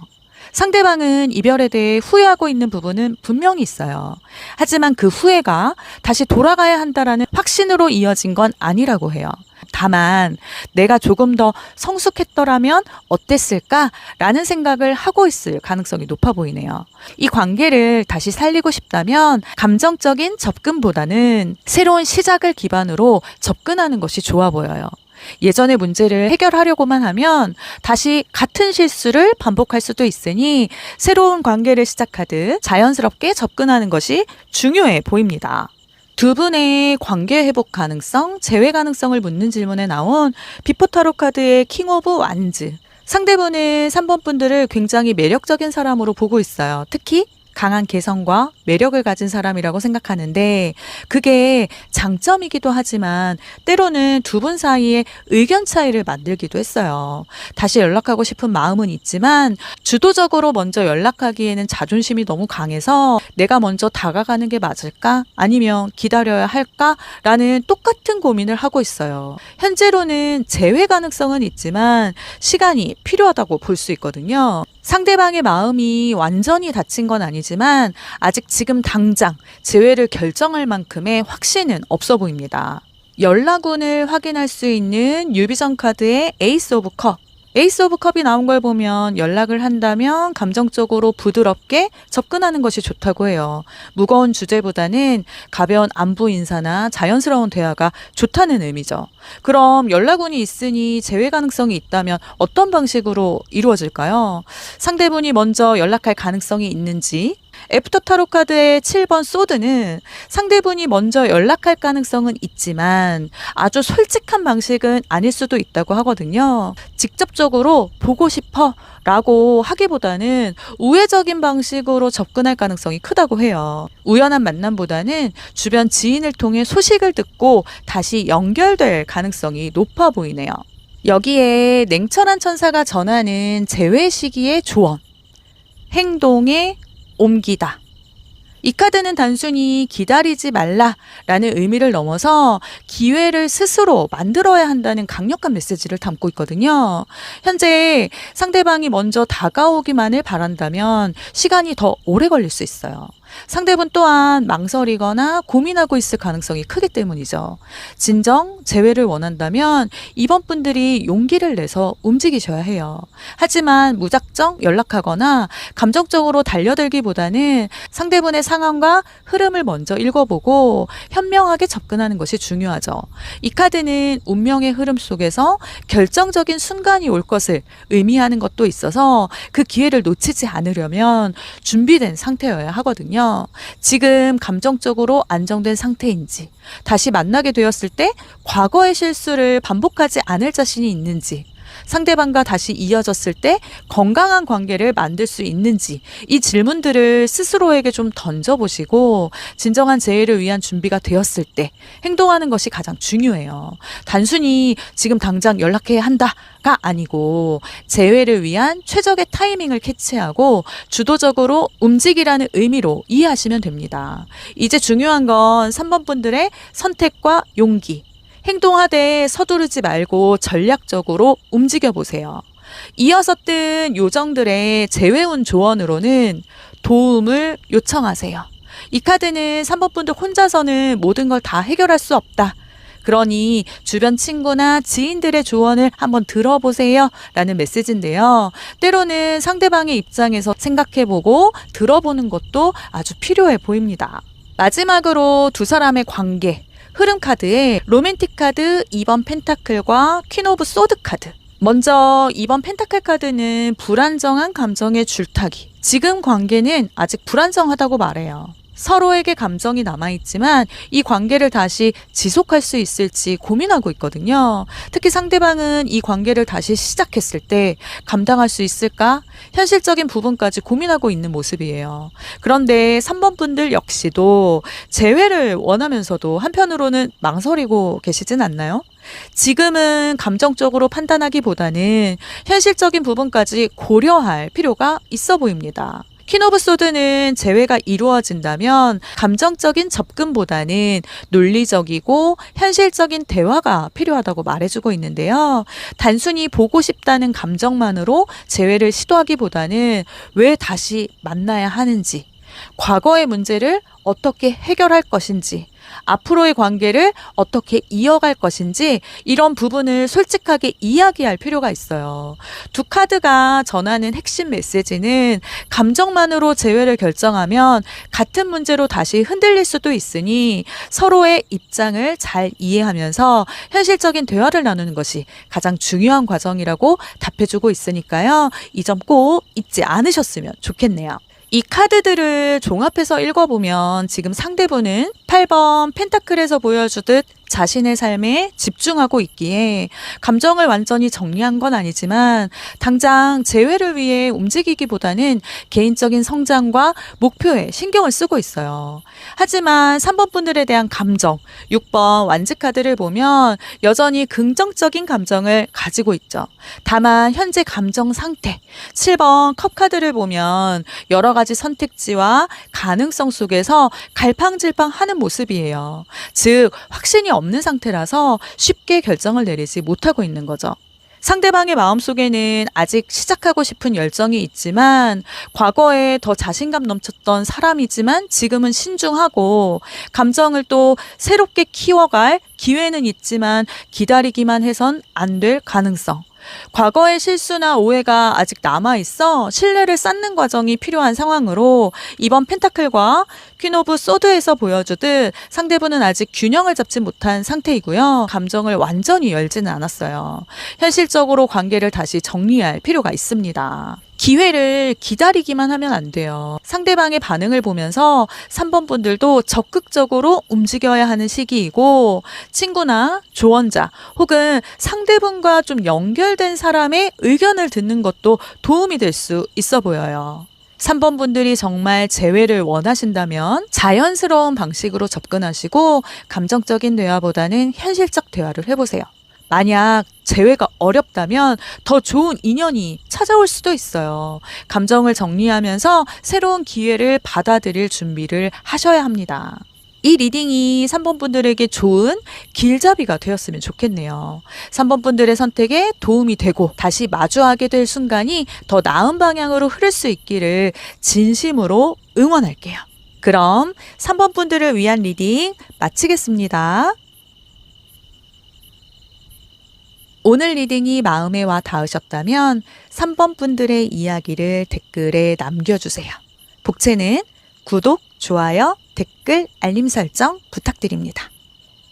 상대방은 이별에 대해 후회하고 있는 부분은 분명히 있어요. 하지만 그 후회가 다시 돌아가야 한다라는 확신으로 이어진 건 아니라고 해요. 다만 내가 조금 더 성숙했더라면 어땠을까라는 생각을 하고 있을 가능성이 높아 보이네요. 이 관계를 다시 살리고 싶다면 감정적인 접근보다는 새로운 시작을 기반으로 접근하는 것이 좋아 보여요. 예전의 문제를 해결하려고만 하면 다시 같은 실수를 반복할 수도 있으니 새로운 관계를 시작하듯 자연스럽게 접근하는 것이 중요해 보입니다. 두 분의 관계 회복 가능성, 재회 가능성을 묻는 질문에 나온 비포 타로 카드의 킹 오브 완즈. 상대분은 3번 분들을 굉장히 매력적인 사람으로 보고 있어요. 특히 강한 개성과 매력을 가진 사람이라고 생각하는데 그게 장점이기도 하지만 때로는 두 분 사이에 의견 차이를 만들기도 했어요. 다시 연락하고 싶은 마음은 있지만 주도적으로 먼저 연락하기에는 자존심이 너무 강해서 내가 먼저 다가가는 게 맞을까? 아니면 기다려야 할까? 라는 똑같은 고민을 하고 있어요. 현재로는 재회 가능성은 있지만 시간이 필요하다고 볼 수 있거든요. 상대방의 마음이 완전히 닫힌 건 아니지만 아직 지금 당장 재회를 결정할 만큼의 확신은 없어 보입니다. 연락운을 확인할 수 있는 유비전 카드의 에이스 오브 컵. 에이스 오브 컵이 나온 걸 보면 연락을 한다면 감정적으로 부드럽게 접근하는 것이 좋다고 해요. 무거운 주제보다는 가벼운 안부 인사나 자연스러운 대화가 좋다는 의미죠. 그럼 연락운이 있으니 재회 가능성이 있다면 어떤 방식으로 이루어질까요? 상대분이 먼저 연락할 가능성이 있는지, 애프터 타로 카드의 7번 소드는 상대분이 먼저 연락할 가능성은 있지만 아주 솔직한 방식은 아닐 수도 있다고 하거든요. 직접적으로 보고 싶어 라고 하기보다는 우회적인 방식으로 접근할 가능성이 크다고 해요. 우연한 만남보다는 주변 지인을 통해 소식을 듣고 다시 연결될 가능성이 높아 보이네요. 여기에 냉철한 천사가 전하는 재회 시기의 조언, 행동의 옮기다. 이 카드는 단순히 기다리지 말라라는 의미를 넘어서 기회를 스스로 만들어야 한다는 강력한 메시지를 담고 있거든요. 현재 상대방이 먼저 다가오기만을 바란다면 시간이 더 오래 걸릴 수 있어요. 상대분 또한 망설이거나 고민하고 있을 가능성이 크기 때문이죠. 진정, 재회를 원한다면 이번 분들이 용기를 내서 움직이셔야 해요. 하지만 무작정 연락하거나 감정적으로 달려들기보다는 상대분의 상황과 흐름을 먼저 읽어보고 현명하게 접근하는 것이 중요하죠. 이 카드는 운명의 흐름 속에서 결정적인 순간이 올 것을 의미하는 것도 있어서 그 기회를 놓치지 않으려면 준비된 상태여야 하거든요. 지금 감정적으로 안정된 상태인지, 다시 만나게 되었을 때 과거의 실수를 반복하지 않을 자신이 있는지, 상대방과 다시 이어졌을 때 건강한 관계를 만들 수 있는지, 이 질문들을 스스로에게 좀 던져보시고 진정한 재회를 위한 준비가 되었을 때 행동하는 것이 가장 중요해요. 단순히 지금 당장 연락해야 한다가 아니고 재회를 위한 최적의 타이밍을 캐치하고 주도적으로 움직이라는 의미로 이해하시면 됩니다. 이제 중요한 건 3번 분들의 선택과 용기. 행동하되 서두르지 말고 전략적으로 움직여보세요. 이어서 뜬 요정들의 재회운 조언으로는 도움을 요청하세요. 이 카드는 3번 분들 혼자서는 모든 걸 다 해결할 수 없다. 그러니 주변 친구나 지인들의 조언을 한번 들어보세요 라는 메시지인데요. 때로는 상대방의 입장에서 생각해보고 들어보는 것도 아주 필요해 보입니다. 마지막으로 두 사람의 관계. 흐름 카드에 로맨틱 카드 2번 펜타클과 퀸 오브 소드 카드. 먼저 2번 펜타클 카드는 불안정한 감정의 줄타기. 지금 관계는 아직 불안정하다고 말해요. 서로에게 감정이 남아있지만 이 관계를 다시 지속할 수 있을지 고민하고 있거든요. 특히 상대방은 이 관계를 다시 시작했을 때 감당할 수 있을까? 현실적인 부분까지 고민하고 있는 모습이에요. 그런데 3번 분들 역시도 재회를 원하면서도 한편으로는 망설이고 계시진 않나요? 지금은 감정적으로 판단하기보다는 현실적인 부분까지 고려할 필요가 있어 보입니다. 퀸 오브 소드는 재회가 이루어진다면 감정적인 접근보다는 논리적이고 현실적인 대화가 필요하다고 말해주고 있는데요. 단순히 보고 싶다는 감정만으로 재회를 시도하기보다는 왜 다시 만나야 하는지, 과거의 문제를 어떻게 해결할 것인지, 앞으로의 관계를 어떻게 이어갈 것인지 이런 부분을 솔직하게 이야기할 필요가 있어요. 두 카드가 전하는 핵심 메시지는 감정만으로 재회를 결정하면 같은 문제로 다시 흔들릴 수도 있으니 서로의 입장을 잘 이해하면서 현실적인 대화를 나누는 것이 가장 중요한 과정이라고 답해주고 있으니까요. 이 점 꼭 잊지 않으셨으면 좋겠네요. 이 카드들을 종합해서 읽어보면 지금 상대분은 8번 펜타클에서 보여주듯 자신의 삶에 집중하고 있기에 감정을 완전히 정리한 건 아니지만 당장 재회를 위해 움직이기보다는 개인적인 성장과 목표에 신경을 쓰고 있어요. 하지만 3번 분들에 대한 감정, 6번 완즈 카드를 보면 여전히 긍정적인 감정을 가지고 있죠. 다만 현재 감정 상태, 7번 컵 카드를 보면 여러 가지 선택지와 가능성 속에서 갈팡질팡하는 모습이에요. 즉 확신이 없는 상태라서 쉽게 결정을 내리지 못하고 있는 거죠. 상대방의 마음속에는 아직 시작하고 싶은 열정이 있지만 과거에 더 자신감 넘쳤던 사람이지만 지금은 신중하고 감정을 또 새롭게 키워갈 기회는 있지만 기다리기만 해선 안 될 가능성. 과거의 실수나 오해가 아직 남아있어 신뢰를 쌓는 과정이 필요한 상황으로 이번 펜타클과 퀸 오브 소드에서 보여주듯 상대분은 아직 균형을 잡지 못한 상태이고요. 감정을 완전히 열지는 않았어요. 현실적으로 관계를 다시 정리할 필요가 있습니다. 기회를 기다리기만 하면 안 돼요. 상대방의 반응을 보면서 3번 분들도 적극적으로 움직여야 하는 시기이고 친구나 조언자 혹은 상대분과 좀 연결된 사람의 의견을 듣는 것도 도움이 될 수 있어 보여요. 3번 분들이 정말 재회를 원하신다면 자연스러운 방식으로 접근하시고 감정적인 대화보다는 현실적 대화를 해보세요. 만약 재회가 어렵다면 더 좋은 인연이 찾아올 수도 있어요. 감정을 정리하면서 새로운 기회를 받아들일 준비를 하셔야 합니다. 이 리딩이 3번 분들에게 좋은 길잡이가 되었으면 좋겠네요. 3번 분들의 선택에 도움이 되고 다시 마주하게 될 순간이 더 나은 방향으로 흐를 수 있기를 진심으로 응원할게요. 그럼 3번 분들을 위한 리딩 마치겠습니다. 오늘 리딩이 마음에 와 닿으셨다면 3번 분들의 이야기를 댓글에 남겨주세요. 복채는 구독, 좋아요, 댓글, 알림 설정 부탁드립니다.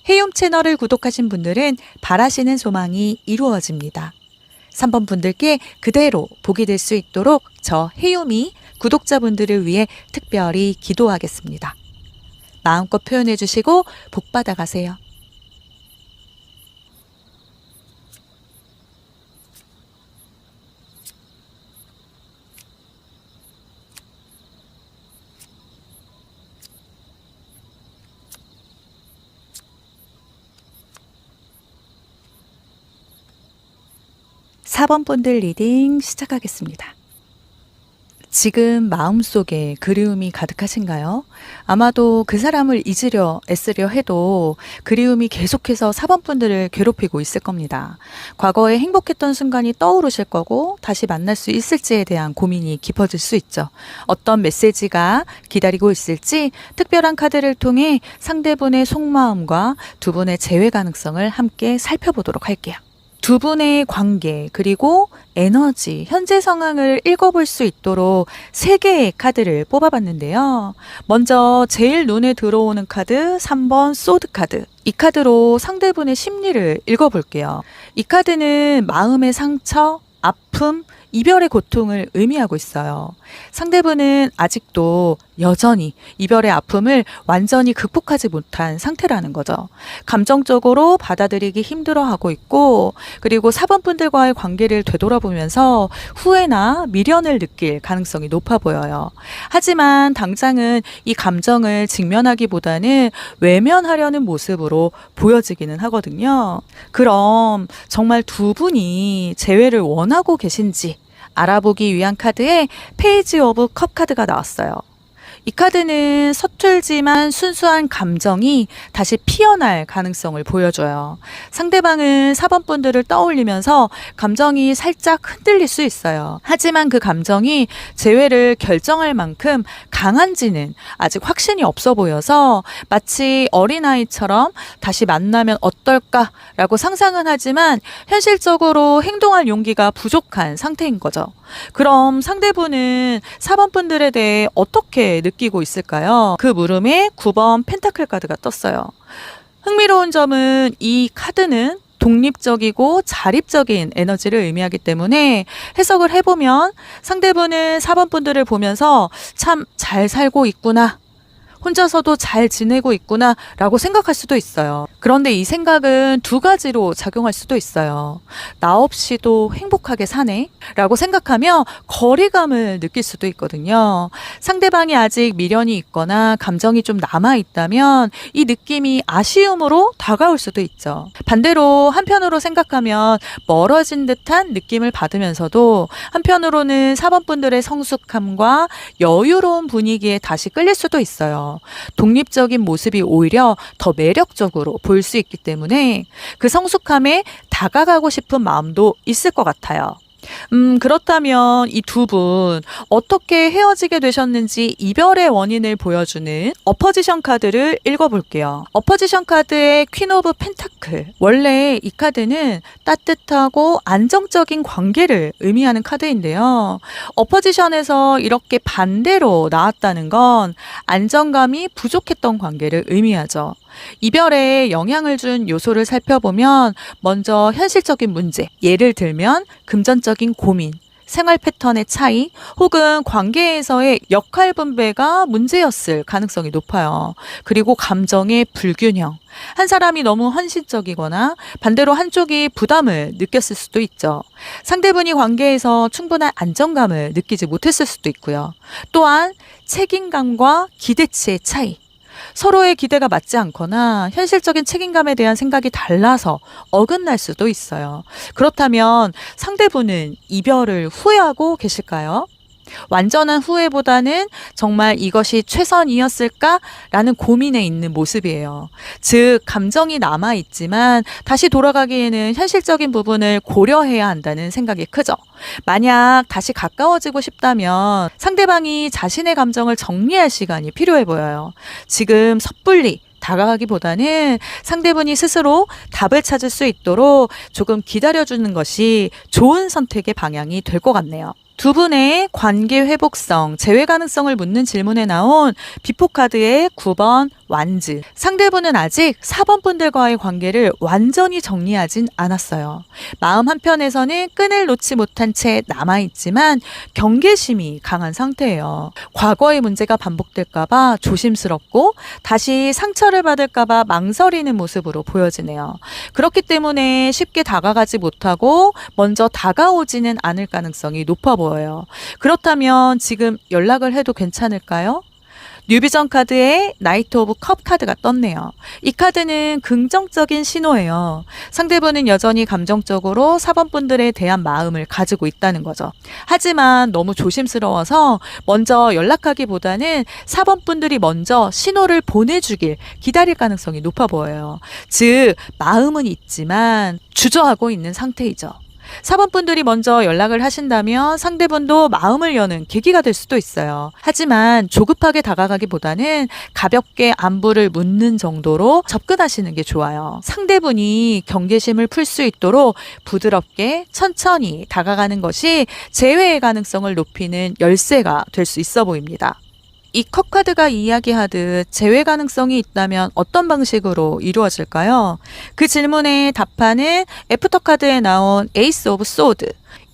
해움 채널을 구독하신 분들은 바라시는 소망이 이루어집니다. 3번 분들께 그대로 복이 될 수 있도록 저 해움이 구독자분들을 위해 특별히 기도하겠습니다. 마음껏 표현해 주시고 복 받아가세요. 사 번 분들 리딩 시작하겠습니다. 지금 마음속에 그리움이 가득하신가요? 아마도 그 사람을 잊으려 애쓰려 해도 그리움이 계속해서 4번 분들을 괴롭히고 있을 겁니다. 과거에 행복했던 순간이 떠오르실 거고 다시 만날 수 있을지에 대한 고민이 깊어질 수 있죠. 어떤 메시지가 기다리고 있을지 특별한 카드를 통해 상대분의 속마음과 두 분의 재회 가능성을 함께 살펴보도록 할게요. 두 분의 관계 그리고 에너지, 현재 상황을 읽어볼 수 있도록 3개의 카드를 뽑아봤는데요. 먼저 제일 눈에 들어오는 카드 3번 소드 카드. 이 카드로 상대분의 심리를 읽어볼게요. 이 카드는 마음의 상처, 아픔, 이별의 고통을 의미하고 있어요. 상대분은 아직도 여전히 이별의 아픔을 완전히 극복하지 못한 상태라는 거죠. 감정적으로 받아들이기 힘들어하고 있고 그리고 4번 분들과의 관계를 되돌아보면서 후회나 미련을 느낄 가능성이 높아 보여요. 하지만 당장은 이 감정을 직면하기보다는 외면하려는 모습으로 보여지기는 하거든요. 그럼 정말 두 분이 재회를 원하고 계신지 알아보기 위한 카드에 페이지 오브 컵 카드가 나왔어요. 이 카드는 서툴지만 순수한 감정이 다시 피어날 가능성을 보여줘요. 상대방은 4번 분들을 떠올리면서 감정이 살짝 흔들릴 수 있어요. 하지만 그 감정이 재회를 결정할 만큼 강한지는 아직 확신이 없어 보여서 마치 어린아이처럼 다시 만나면 어떨까라고 상상은 하지만 현실적으로 행동할 용기가 부족한 상태인 거죠. 그럼 상대분은 4번 분들에 대해 어떻게 느끼고 있을까요? 그 물음에 9번 펜타클 카드가 떴어요. 흥미로운 점은 이 카드는 독립적이고 자립적인 에너지를 의미하기 때문에 해석을 해보면 상대분은 4번 분들을 보면서 참 잘 살고 있구나. 혼자서도 잘 지내고 있구나 라고 생각할 수도 있어요. 그런데 이 생각은 두 가지로 작용할 수도 있어요. 나 없이도 행복하게 사네 라고 생각하며 거리감을 느낄 수도 있거든요. 상대방이 아직 미련이 있거나 감정이 좀 남아있다면 이 느낌이 아쉬움으로 다가올 수도 있죠. 반대로 한편으로 생각하면 멀어진 듯한 느낌을 받으면서도 한편으로는 4번 분들의 성숙함과 여유로운 분위기에 다시 끌릴 수도 있어요. 독립적인 모습이 오히려 더 매력적으로 보일 수 있기 때문에 그 성숙함에 다가가고 싶은 마음도 있을 것 같아요. 그렇다면 이 두 분 어떻게 헤어지게 되셨는지 이별의 원인을 보여주는 어퍼지션 카드를 읽어볼게요. 어퍼지션 카드의 퀸 오브 펜타클. 원래 이 카드는 따뜻하고 안정적인 관계를 의미하는 카드인데요. 어퍼지션에서 이렇게 반대로 나왔다는 건 안정감이 부족했던 관계를 의미하죠. 이별에 영향을 준 요소를 살펴보면 먼저 현실적인 문제, 예를 들면 금전적인 고민, 생활 패턴의 차이 혹은 관계에서의 역할 분배가 문제였을 가능성이 높아요. 그리고 감정의 불균형. 한 사람이 너무 헌신적이거나 반대로 한쪽이 부담을 느꼈을 수도 있죠. 상대분이 관계에서 충분한 안정감을 느끼지 못했을 수도 있고요. 또한 책임감과 기대치의 차이. 서로의 기대가 맞지 않거나 현실적인 책임감에 대한 생각이 달라서 어긋날 수도 있어요. 그렇다면 상대분은 이별을 후회하고 계실까요? 완전한 후회보다는 정말 이것이 최선이었을까라는 고민에 있는 모습이에요. 즉, 감정이 남아있지만 다시 돌아가기에는 현실적인 부분을 고려해야 한다는 생각이 크죠. 만약 다시 가까워지고 싶다면 상대방이 자신의 감정을 정리할 시간이 필요해 보여요. 지금 섣불리 다가가기보다는 상대분이 스스로 답을 찾을 수 있도록 조금 기다려주는 것이 좋은 선택의 방향이 될 것 같네요. 두 분의 관계 회복성, 재회 가능성을 묻는 질문에 나온 비포 카드의 9번 완즈. 상대분은 아직 4번 분들과의 관계를 완전히 정리하진 않았어요. 마음 한편에서는 끈을 놓지 못한 채 남아있지만 경계심이 강한 상태예요. 과거의 문제가 반복될까봐 조심스럽고 다시 상처를 받을까봐 망설이는 모습으로 보여지네요. 그렇기 때문에 쉽게 다가가지 못하고 먼저 다가오지는 않을 가능성이 높아 보여요. 그렇다면 지금 연락을 해도 괜찮을까요? 뉴비전 카드에 나이트 오브 컵 카드가 떴네요. 이 카드는 긍정적인 신호예요. 상대분은 여전히 감정적으로 4번 분들에 대한 마음을 가지고 있다는 거죠. 하지만 너무 조심스러워서 먼저 연락하기보다는 4번 분들이 먼저 신호를 보내주길 기다릴 가능성이 높아 보여요. 즉, 마음은 있지만 주저하고 있는 상태이죠. 4번 분들이 먼저 연락을 하신다면 상대분도 마음을 여는 계기가 될 수도 있어요. 하지만 조급하게 다가가기보다는 가볍게 안부를 묻는 정도로 접근하시는 게 좋아요. 상대분이 경계심을 풀 수 있도록 부드럽게 천천히 다가가는 것이 재회의 가능성을 높이는 열쇠가 될 수 있어 보입니다. 이 컵 카드가 이야기하듯 재회 가능성이 있다면 어떤 방식으로 이루어질까요? 그 질문에 답하는 애프터 카드에 나온 에이스 오브 소드.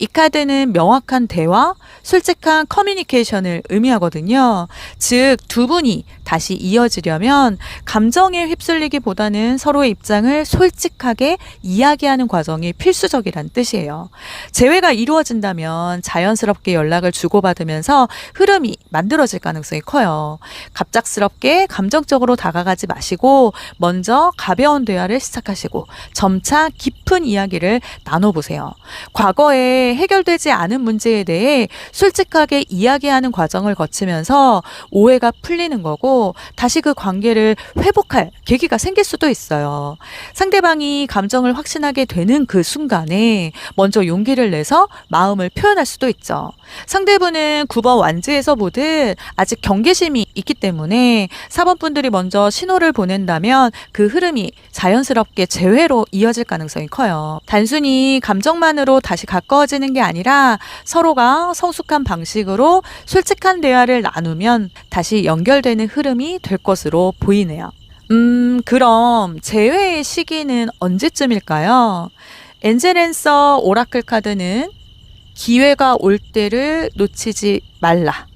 이 카드는 명확한 대화, 솔직한 커뮤니케이션을 의미하거든요. 즉, 두 분이 다시 이어지려면 감정에 휩쓸리기보다는 서로의 입장을 솔직하게 이야기하는 과정이 필수적이란 뜻이에요. 재회가 이루어진다면 자연스럽게 연락을 주고받으면서 흐름이 만들어질 가능성이 커요. 갑작스럽게 감정적으로 다가가지 마시고 먼저 가벼운 대화를 시작하시고 점차 깊은 이야기를 나눠보세요. 과거에 해결되지 않은 문제에 대해 솔직하게 이야기하는 과정을 거치면서 오해가 풀리는 거고 다시 그 관계를 회복할 계기가 생길 수도 있어요. 상대방이 감정을 확신하게 되는 그 순간에 먼저 용기를 내서 마음을 표현할 수도 있죠. 상대분은 9번 완즈에서 보듯 아직 경계심이 있기 때문에 4번 분들이 먼저 신호를 보낸다면 그 흐름이 자연스럽게 재회로 이어질 가능성이 커요. 단순히 감정만으로 다시 가까워지는 게 아니라 서로가 성숙한 방식으로 솔직한 대화를 나누면 다시 연결되는 흐름이 될 것으로 보이네요. 그럼 재회의 시기는 언제쯤일까요? 엔젤앤서 오라클 카드는 기회가 올 때를 놓치지 말라.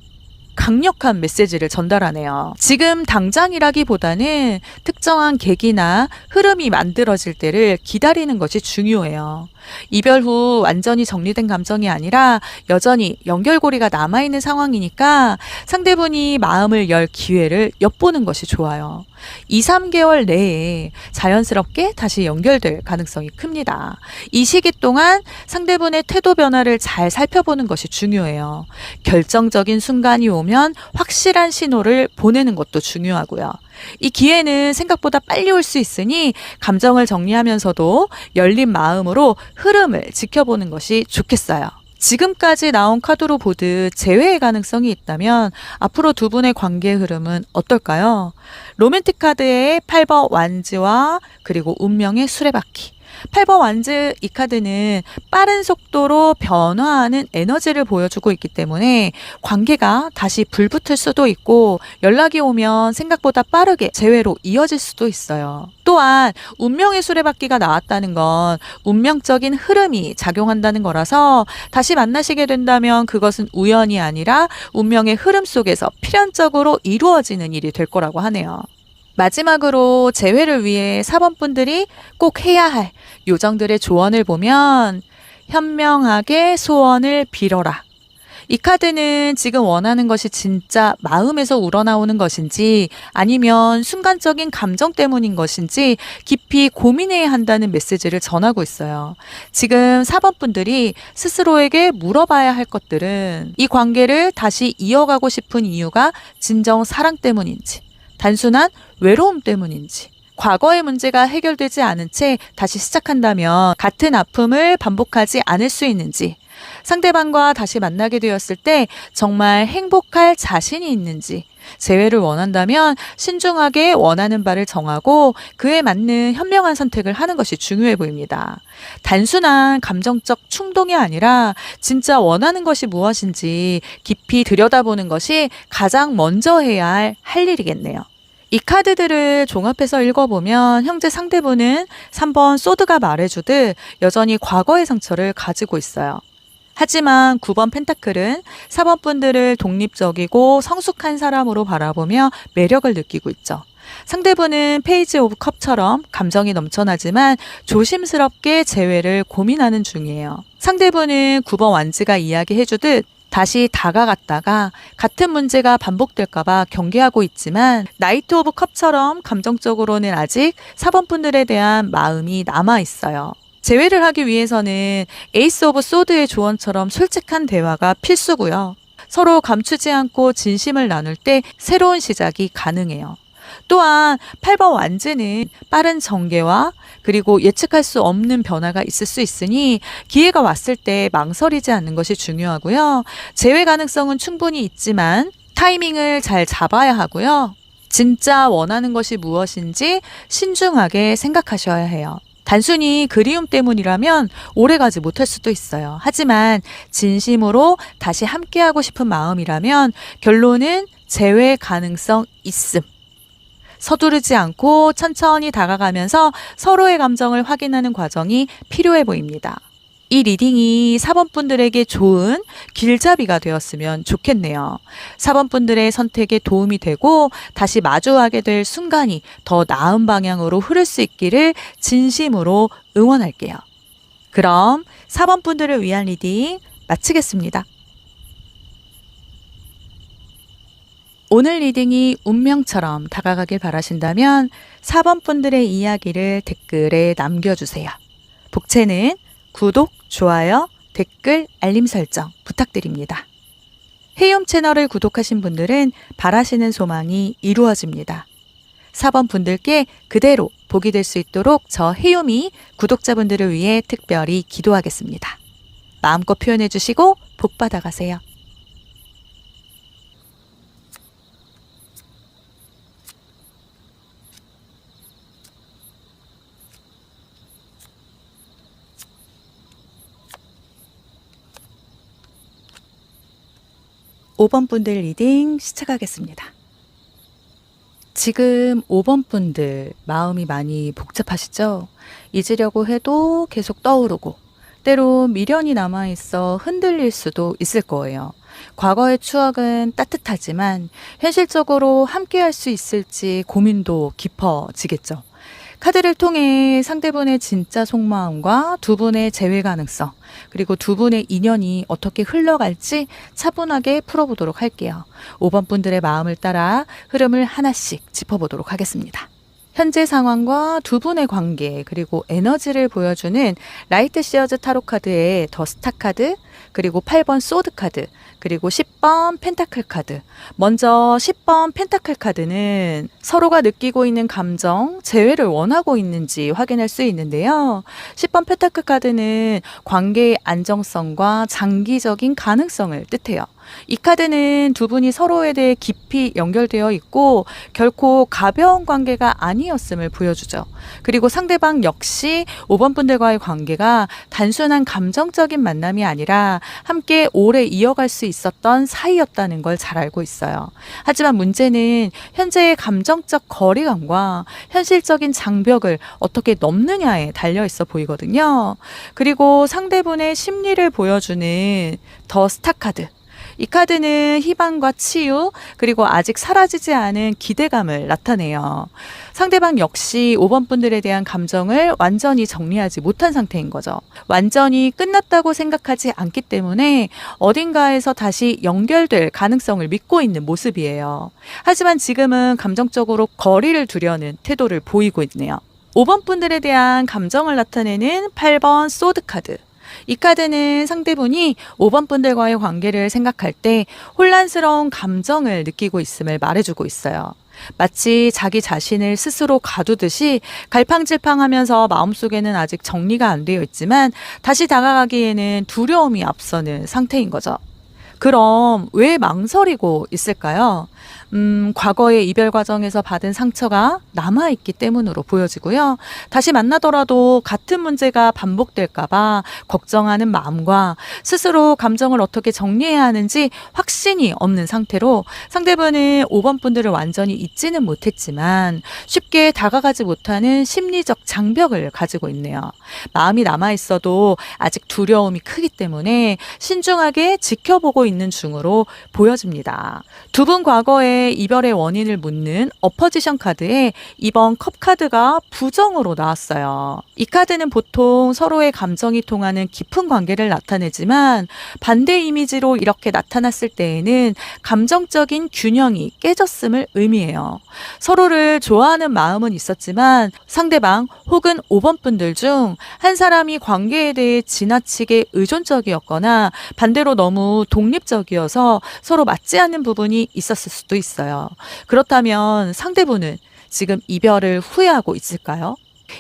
강력한 메시지를 전달하네요. 지금 당장이라기보다는 특정한 계기나 흐름이 만들어질 때를 기다리는 것이 중요해요. 이별 후 완전히 정리된 감정이 아니라 여전히 연결고리가 남아있는 상황이니까 상대분이 마음을 열 기회를 엿보는 것이 좋아요. 2, 3개월 내에 자연스럽게 다시 연결될 가능성이 큽니다. 이 시기 동안 상대분의 태도 변화를 잘 살펴보는 것이 중요해요. 결정적인 순간이 오면 확실한 신호를 보내는 것도 중요하고요. 이 기회는 생각보다 빨리 올 수 있으니 감정을 정리하면서도 열린 마음으로 흐름을 지켜보는 것이 좋겠어요. 지금까지 나온 카드로 보듯 재회의 가능성이 있다면 앞으로 두 분의 관계의 흐름은 어떨까요? 로맨틱 카드의 8번 완즈와 그리고 운명의 수레바퀴. 8번 완즈 이 카드는 빠른 속도로 변화하는 에너지를 보여주고 있기 때문에 관계가 다시 불붙을 수도 있고 연락이 오면 생각보다 빠르게 재회로 이어질 수도 있어요. 또한 운명의 수레바퀴가 나왔다는 건 운명적인 흐름이 작용한다는 거라서 다시 만나시게 된다면 그것은 우연이 아니라 운명의 흐름 속에서 필연적으로 이루어지는 일이 될 거라고 하네요. 마지막으로 재회를 위해 4번 분들이 꼭 해야 할 요정들의 조언을 보면 현명하게 소원을 빌어라. 이 카드는 지금 원하는 것이 진짜 마음에서 우러나오는 것인지 아니면 순간적인 감정 때문인 것인지 깊이 고민해야 한다는 메시지를 전하고 있어요. 지금 4번 분들이 스스로에게 물어봐야 할 것들은 이 관계를 다시 이어가고 싶은 이유가 진정 사랑 때문인지, 단순한 외로움 때문인지, 과거의 문제가 해결되지 않은 채 다시 시작한다면 같은 아픔을 반복하지 않을 수 있는지, 상대방과 다시 만나게 되었을 때 정말 행복할 자신이 있는지, 재회를 원한다면 신중하게 원하는 바를 정하고 그에 맞는 현명한 선택을 하는 것이 중요해 보입니다. 단순한 감정적 충동이 아니라 진짜 원하는 것이 무엇인지 깊이 들여다보는 것이 가장 먼저 해야 할 일이겠네요. 이 카드들을 종합해서 읽어보면 형제 상대분은 3번 소드가 말해주듯 여전히 과거의 상처를 가지고 있어요. 하지만 9번 펜타클은 4번 분들을 독립적이고 성숙한 사람으로 바라보며 매력을 느끼고 있죠. 상대분은 페이지 오브 컵처럼 감정이 넘쳐나지만 조심스럽게 재회를 고민하는 중이에요. 상대분은 9번 완즈가 이야기해주듯 다시 다가갔다가 같은 문제가 반복될까봐 경계하고 있지만 나이트 오브 컵처럼 감정적으로는 아직 4번 분들에 대한 마음이 남아있어요. 재회를 하기 위해서는 에이스 오브 소드의 조언처럼 솔직한 대화가 필수고요. 서로 감추지 않고 진심을 나눌 때 새로운 시작이 가능해요. 또한 8번 완즈는 빠른 전개와 그리고 예측할 수 없는 변화가 있을 수 있으니 기회가 왔을 때 망설이지 않는 것이 중요하고요. 재회 가능성은 충분히 있지만 타이밍을 잘 잡아야 하고요. 진짜 원하는 것이 무엇인지 신중하게 생각하셔야 해요. 단순히 그리움 때문이라면 오래가지 못할 수도 있어요. 하지만 진심으로 다시 함께하고 싶은 마음이라면 결론은 재회 가능성 있음. 서두르지 않고 천천히 다가가면서 서로의 감정을 확인하는 과정이 필요해 보입니다. 이 리딩이 4번 분들에게 좋은 길잡이가 되었으면 좋겠네요. 4번 분들의 선택에 도움이 되고 다시 마주하게 될 순간이 더 나은 방향으로 흐를 수 있기를 진심으로 응원할게요. 그럼 4번 분들을 위한 리딩 마치겠습니다. 오늘 리딩이 운명처럼 다가가길 바라신다면 4번 분들의 이야기를 댓글에 남겨주세요. 복채는 구독, 좋아요, 댓글, 알림 설정 부탁드립니다. 헤이홈 채널을 구독하신 분들은 바라시는 소망이 이루어집니다. 4번 분들께 그대로 복이 될 수 있도록 저 헤이홈이 구독자분들을 위해 특별히 기도하겠습니다. 마음껏 표현해 주시고 복 받아가세요. 5번 분들 리딩 시작하겠습니다. 지금 5번 분들 마음이 많이 복잡하시죠? 잊으려고 해도 계속 떠오르고 때로 미련이 남아있어 흔들릴 수도 있을 거예요. 과거의 추억은 따뜻하지만 현실적으로 함께할 수 있을지 고민도 깊어지겠죠. 카드를 통해 상대분의 진짜 속마음과 두 분의 재회 가능성, 그리고 두 분의 인연이 어떻게 흘러갈지 차분하게 풀어보도록 할게요. 5번 분들의 마음을 따라 흐름을 하나씩 짚어보도록 하겠습니다. 현재 상황과 두 분의 관계, 그리고 에너지를 보여주는 라이트 시어즈 타로 카드의 더 스타 카드, 그리고 8번 소드 카드, 그리고 10번 펜타클 카드. 먼저 10번 펜타클 카드는 서로가 느끼고 있는 감정, 재회를 원하고 있는지 확인할 수 있는데요. 10번 펜타클 카드는 관계의 안정성과 장기적인 가능성을 뜻해요. 이 카드는 두 분이 서로에 대해 깊이 연결되어 있고 결코 가벼운 관계가 아니었음을 보여주죠. 그리고 상대방 역시 5번 분들과의 관계가 단순한 감정적인 만남이 아니라 함께 오래 이어갈 수 있었던 사이였다는 걸 잘 알고 있어요. 하지만 문제는 현재의 감정적 거리감과 현실적인 장벽을 어떻게 넘느냐에 달려 있어 보이거든요. 그리고 상대분의 심리를 보여주는 더 스타 카드. 이 카드는 희망과 치유, 그리고 아직 사라지지 않은 기대감을 나타내요. 상대방 역시 5번 분들에 대한 감정을 완전히 정리하지 못한 상태인 거죠. 완전히 끝났다고 생각하지 않기 때문에 어딘가에서 다시 연결될 가능성을 믿고 있는 모습이에요. 하지만 지금은 감정적으로 거리를 두려는 태도를 보이고 있네요. 5번 분들에 대한 감정을 나타내는 8번 소드 카드. 이 카드는 상대분이 5번 분들과의 관계를 생각할 때 혼란스러운 감정을 느끼고 있음을 말해주고 있어요. 마치 자기 자신을 스스로 가두듯이 갈팡질팡하면서 마음속에는 아직 정리가 안 되어 있지만 다시 다가가기에는 두려움이 앞서는 상태인 거죠. 그럼 왜 망설이고 있을까요? 과거의 이별 과정에서 받은 상처가 남아있기 때문으로 보여지고요. 다시 만나더라도 같은 문제가 반복될까봐 걱정하는 마음과 스스로 감정을 어떻게 정리해야 하는지 확신이 없는 상태로 상대분은 5번 분들을 완전히 잊지는 못했지만 쉽게 다가가지 못하는 심리적 장벽을 가지고 있네요. 마음이 남아있어도 아직 두려움이 크기 때문에 신중하게 지켜보고 있는 중으로 보여집니다. 두 분 과거에 이별의 원인을 묻는 어퍼지션 카드에 이번 컵 카드가 부정으로 나왔어요. 이 카드는 보통 서로의 감정이 통하는 깊은 관계를 나타내지만 반대 이미지로 이렇게 나타났을 때에는 감정적인 균형이 깨졌음을 의미해요. 서로를 좋아하는 마음은 있었지만 상대방 혹은 5번 분들 중 한 사람이 관계에 대해 지나치게 의존적이었거나 반대로 너무 독립적이어서 서로 맞지 않는 부분이 있었을 수도 있어요. 그렇다면 상대분은 지금 이별을 후회하고 있을까요?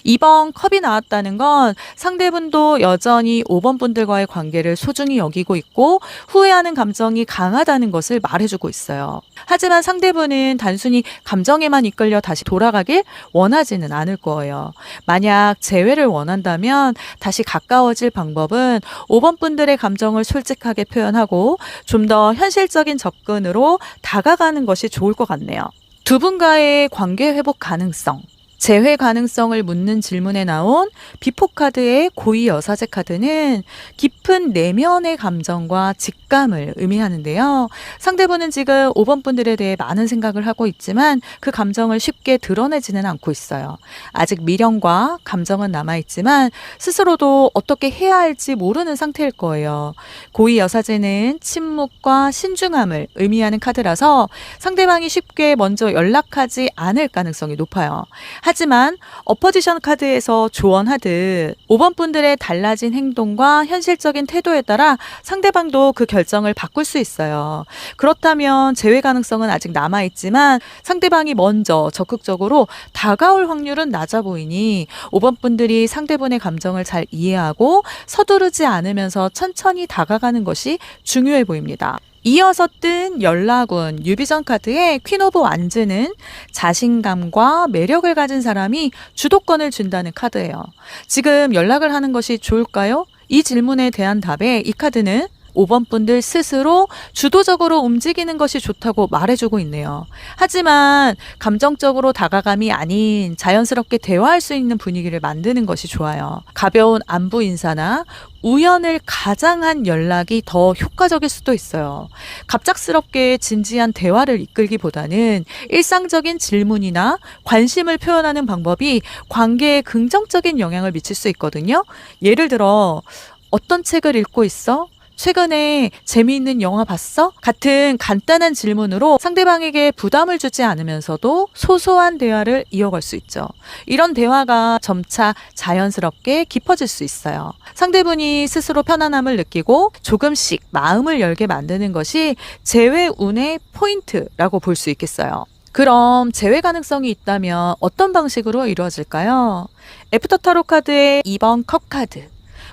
이번 컵이 나왔다는 건 상대분도 여전히 5번 분들과의 관계를 소중히 여기고 있고 후회하는 감정이 강하다는 것을 말해주고 있어요. 하지만 상대분은 단순히 감정에만 이끌려 다시 돌아가길 원하지는 않을 거예요. 만약 재회를 원한다면 다시 가까워질 방법은 5번 분들의 감정을 솔직하게 표현하고 좀 더 현실적인 접근으로 다가가는 것이 좋을 것 같네요. 두 분과의 관계 회복 가능성. 재회 가능성을 묻는 질문에 나온 비포 카드의 고위 여사제 카드는 깊은 내면의 감정과 직감을 의미하는데요. 상대분은 지금 5번 분들에 대해 많은 생각을 하고 있지만 그 감정을 쉽게 드러내지는 않고 있어요. 아직 미련과 감정은 남아있지만 스스로도 어떻게 해야 할지 모르는 상태일 거예요. 고위 여사제는 침묵과 신중함을 의미하는 카드라서 상대방이 쉽게 먼저 연락하지 않을 가능성이 높아요. 하지만 어퍼지션 카드에서 조언하듯 5번 분들의 달라진 행동과 현실적인 태도에 따라 상대방도 그 결정을 바꿀 수 있어요. 그렇다면 재회 가능성은 아직 남아있지만 상대방이 먼저 적극적으로 다가올 확률은 낮아 보이니 5번 분들이 상대분의 감정을 잘 이해하고 서두르지 않으면서 천천히 다가가는 것이 중요해 보입니다. 이어서 뜬 연락운 유비전 카드의 퀸 오브 완즈는 자신감과 매력을 가진 사람이 주도권을 준다는 카드예요. 지금 연락을 하는 것이 좋을까요? 이 질문에 대한 답에 이 카드는 5번 분들 스스로 주도적으로 움직이는 것이 좋다고 말해주고 있네요. 하지만 감정적으로 다가감이 아닌 자연스럽게 대화할 수 있는 분위기를 만드는 것이 좋아요. 가벼운 안부 인사나 우연을 가장한 연락이 더 효과적일 수도 있어요. 갑작스럽게 진지한 대화를 이끌기보다는 일상적인 질문이나 관심을 표현하는 방법이 관계에 긍정적인 영향을 미칠 수 있거든요. 예를 들어, 어떤 책을 읽고 있어? 최근에 재미있는 영화 봤어? 같은 간단한 질문으로 상대방에게 부담을 주지 않으면서도 소소한 대화를 이어갈 수 있죠. 이런 대화가 점차 자연스럽게 깊어질 수 있어요. 상대분이 스스로 편안함을 느끼고 조금씩 마음을 열게 만드는 것이 재회 운의 포인트라고 볼 수 있겠어요. 그럼 재회 가능성이 있다면 어떤 방식으로 이루어질까요? 애프터 타로 카드의 2번 컵 카드.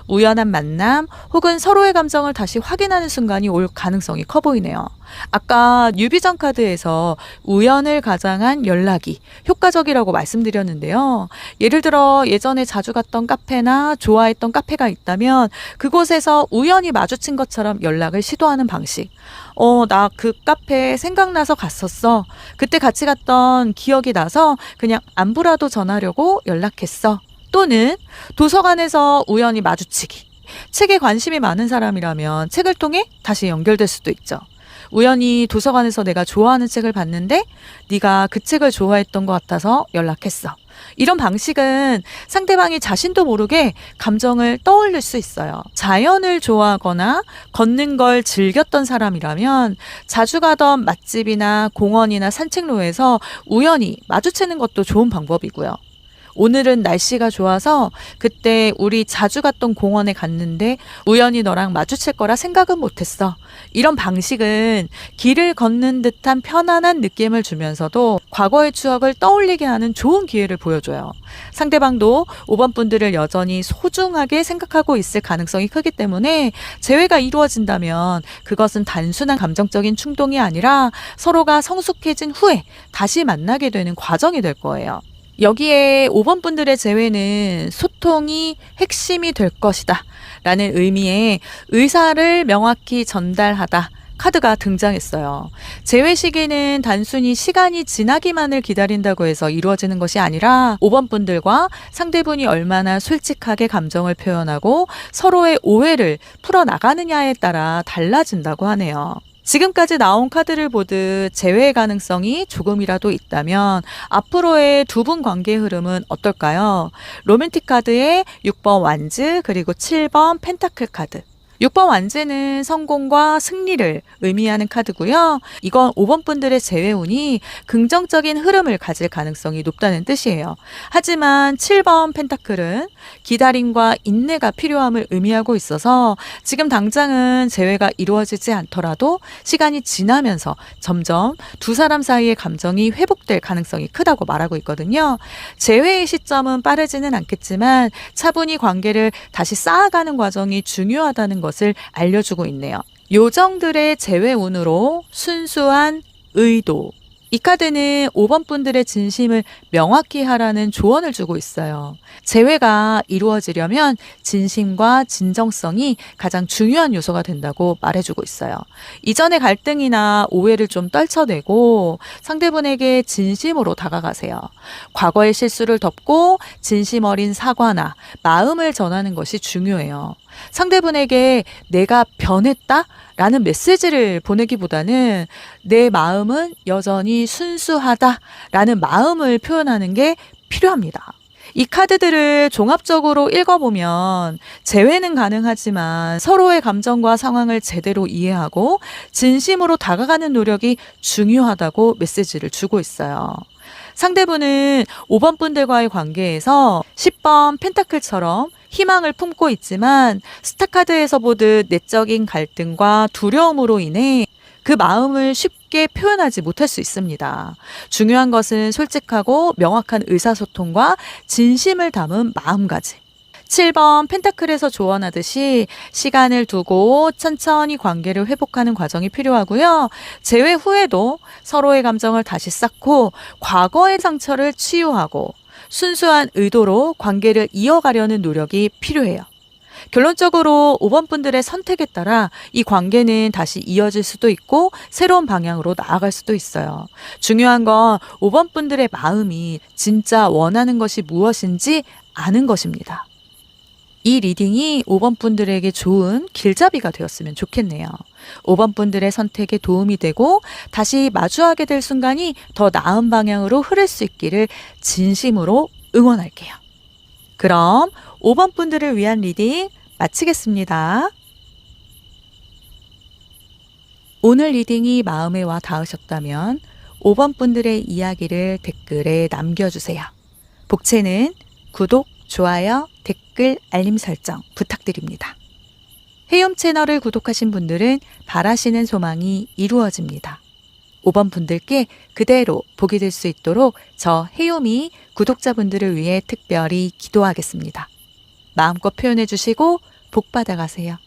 우연한 만남 혹은 서로의 감정을 다시 확인하는 순간이 올 가능성이 커 보이네요. 아까 뉴비전 카드에서 우연을 가장한 연락이 효과적이라고 말씀드렸는데요. 예를 들어 예전에 자주 갔던 카페나 좋아했던 카페가 있다면 그곳에서 우연히 마주친 것처럼 연락을 시도하는 방식. 나 그 카페 생각나서 갔었어. 그때 같이 갔던 기억이 나서 그냥 안부라도 전하려고 연락했어. 또는 도서관에서 우연히 마주치기. 책에 관심이 많은 사람이라면 책을 통해 다시 연결될 수도 있죠. 우연히 도서관에서 내가 좋아하는 책을 봤는데 네가 그 책을 좋아했던 것 같아서 연락했어. 이런 방식은 상대방이 자신도 모르게 감정을 떠올릴 수 있어요. 자연을 좋아하거나 걷는 걸 즐겼던 사람이라면 자주 가던 맛집이나 공원이나 산책로에서 우연히 마주치는 것도 좋은 방법이고요. 오늘은 날씨가 좋아서 그때 우리 자주 갔던 공원에 갔는데 우연히 너랑 마주칠 거라 생각은 못했어. 이런 방식은 길을 걷는 듯한 편안한 느낌을 주면서도 과거의 추억을 떠올리게 하는 좋은 기회를 보여줘요. 상대방도 5번 분들을 여전히 소중하게 생각하고 있을 가능성이 크기 때문에 재회가 이루어진다면 그것은 단순한 감정적인 충동이 아니라 서로가 성숙해진 후에 다시 만나게 되는 과정이 될 거예요. 여기에 5번 분들의 재회는 소통이 핵심이 될 것이다 라는 의미의 의사를 명확히 전달하다 카드가 등장했어요. 재회 시기는 단순히 시간이 지나기만을 기다린다고 해서 이루어지는 것이 아니라 5번 분들과 상대분이 얼마나 솔직하게 감정을 표현하고 서로의 오해를 풀어나가느냐에 따라 달라진다고 하네요. 지금까지 나온 카드를 보듯 재회의 가능성이 조금이라도 있다면 앞으로의 두 분 관계 흐름은 어떨까요? 로맨틱 카드의 6번 완즈 그리고 7번 펜타클 카드. 6번 완즈는 성공과 승리를 의미하는 카드고요. 이건 5번 분들의 재회운이 긍정적인 흐름을 가질 가능성이 높다는 뜻이에요. 하지만 7번 펜타클은 기다림과 인내가 필요함을 의미하고 있어서 지금 당장은 재회가 이루어지지 않더라도 시간이 지나면서 점점 두 사람 사이의 감정이 회복될 가능성이 크다고 말하고 있거든요. 재회의 시점은 빠르지는 않겠지만 차분히 관계를 다시 쌓아가는 과정이 중요하다는 것을 알려주고 있네요. 요정들의 재회운으로 순수한 의도. 이 카드는 5번 분들의 진심을 명확히 하라는 조언을 주고 있어요. 재회가 이루어지려면 진심과 진정성이 가장 중요한 요소가 된다고 말해주고 있어요. 이전의 갈등이나 오해를 좀 떨쳐내고 상대분에게 진심으로 다가가세요. 과거의 실수를 덮고 진심 어린 사과나 마음을 전하는 것이 중요해요. 상대분에게 내가 변했다? 라는 메시지를 보내기보다는 내 마음은 여전히 순수하다 라는 마음을 표현하는 게 필요합니다. 이 카드들을 종합적으로 읽어보면 재회는 가능하지만 서로의 감정과 상황을 제대로 이해하고 진심으로 다가가는 노력이 중요하다고 메시지를 주고 있어요. 상대분은 5번 분들과의 관계에서 10번 펜타클처럼 희망을 품고 있지만 스타카드에서 보듯 내적인 갈등과 두려움으로 인해 그 마음을 쉽게 표현하지 못할 수 있습니다. 중요한 것은 솔직하고 명확한 의사소통과 진심을 담은 마음가짐. 7번 펜타클에서 조언하듯이 시간을 두고 천천히 관계를 회복하는 과정이 필요하고요. 재회 후에도 서로의 감정을 다시 쌓고 과거의 상처를 치유하고 순수한 의도로 관계를 이어가려는 노력이 필요해요. 결론적으로 5번 분들의 선택에 따라 이 관계는 다시 이어질 수도 있고 새로운 방향으로 나아갈 수도 있어요. 중요한 건 5번 분들의 마음이 진짜 원하는 것이 무엇인지 아는 것입니다. 이 리딩이 5번 분들에게 좋은 길잡이가 되었으면 좋겠네요. 5번 분들의 선택에 도움이 되고 다시 마주하게 될 순간이 더 나은 방향으로 흐를 수 있기를 진심으로 응원할게요. 그럼 5번 분들을 위한 리딩 마치겠습니다. 오늘 리딩이 마음에 와 닿으셨다면 5번 분들의 이야기를 댓글에 남겨주세요. 복채는 구독, 좋아요, 댓글, 알림 설정 부탁드립니다. 헤엄 채널을 구독하신 분들은 바라시는 소망이 이루어집니다. 5번 분들께 그대로 복이 될 수 있도록 저 헤엄이 구독자분들을 위해 특별히 기도하겠습니다. 마음껏 표현해 주시고 복 받아가세요.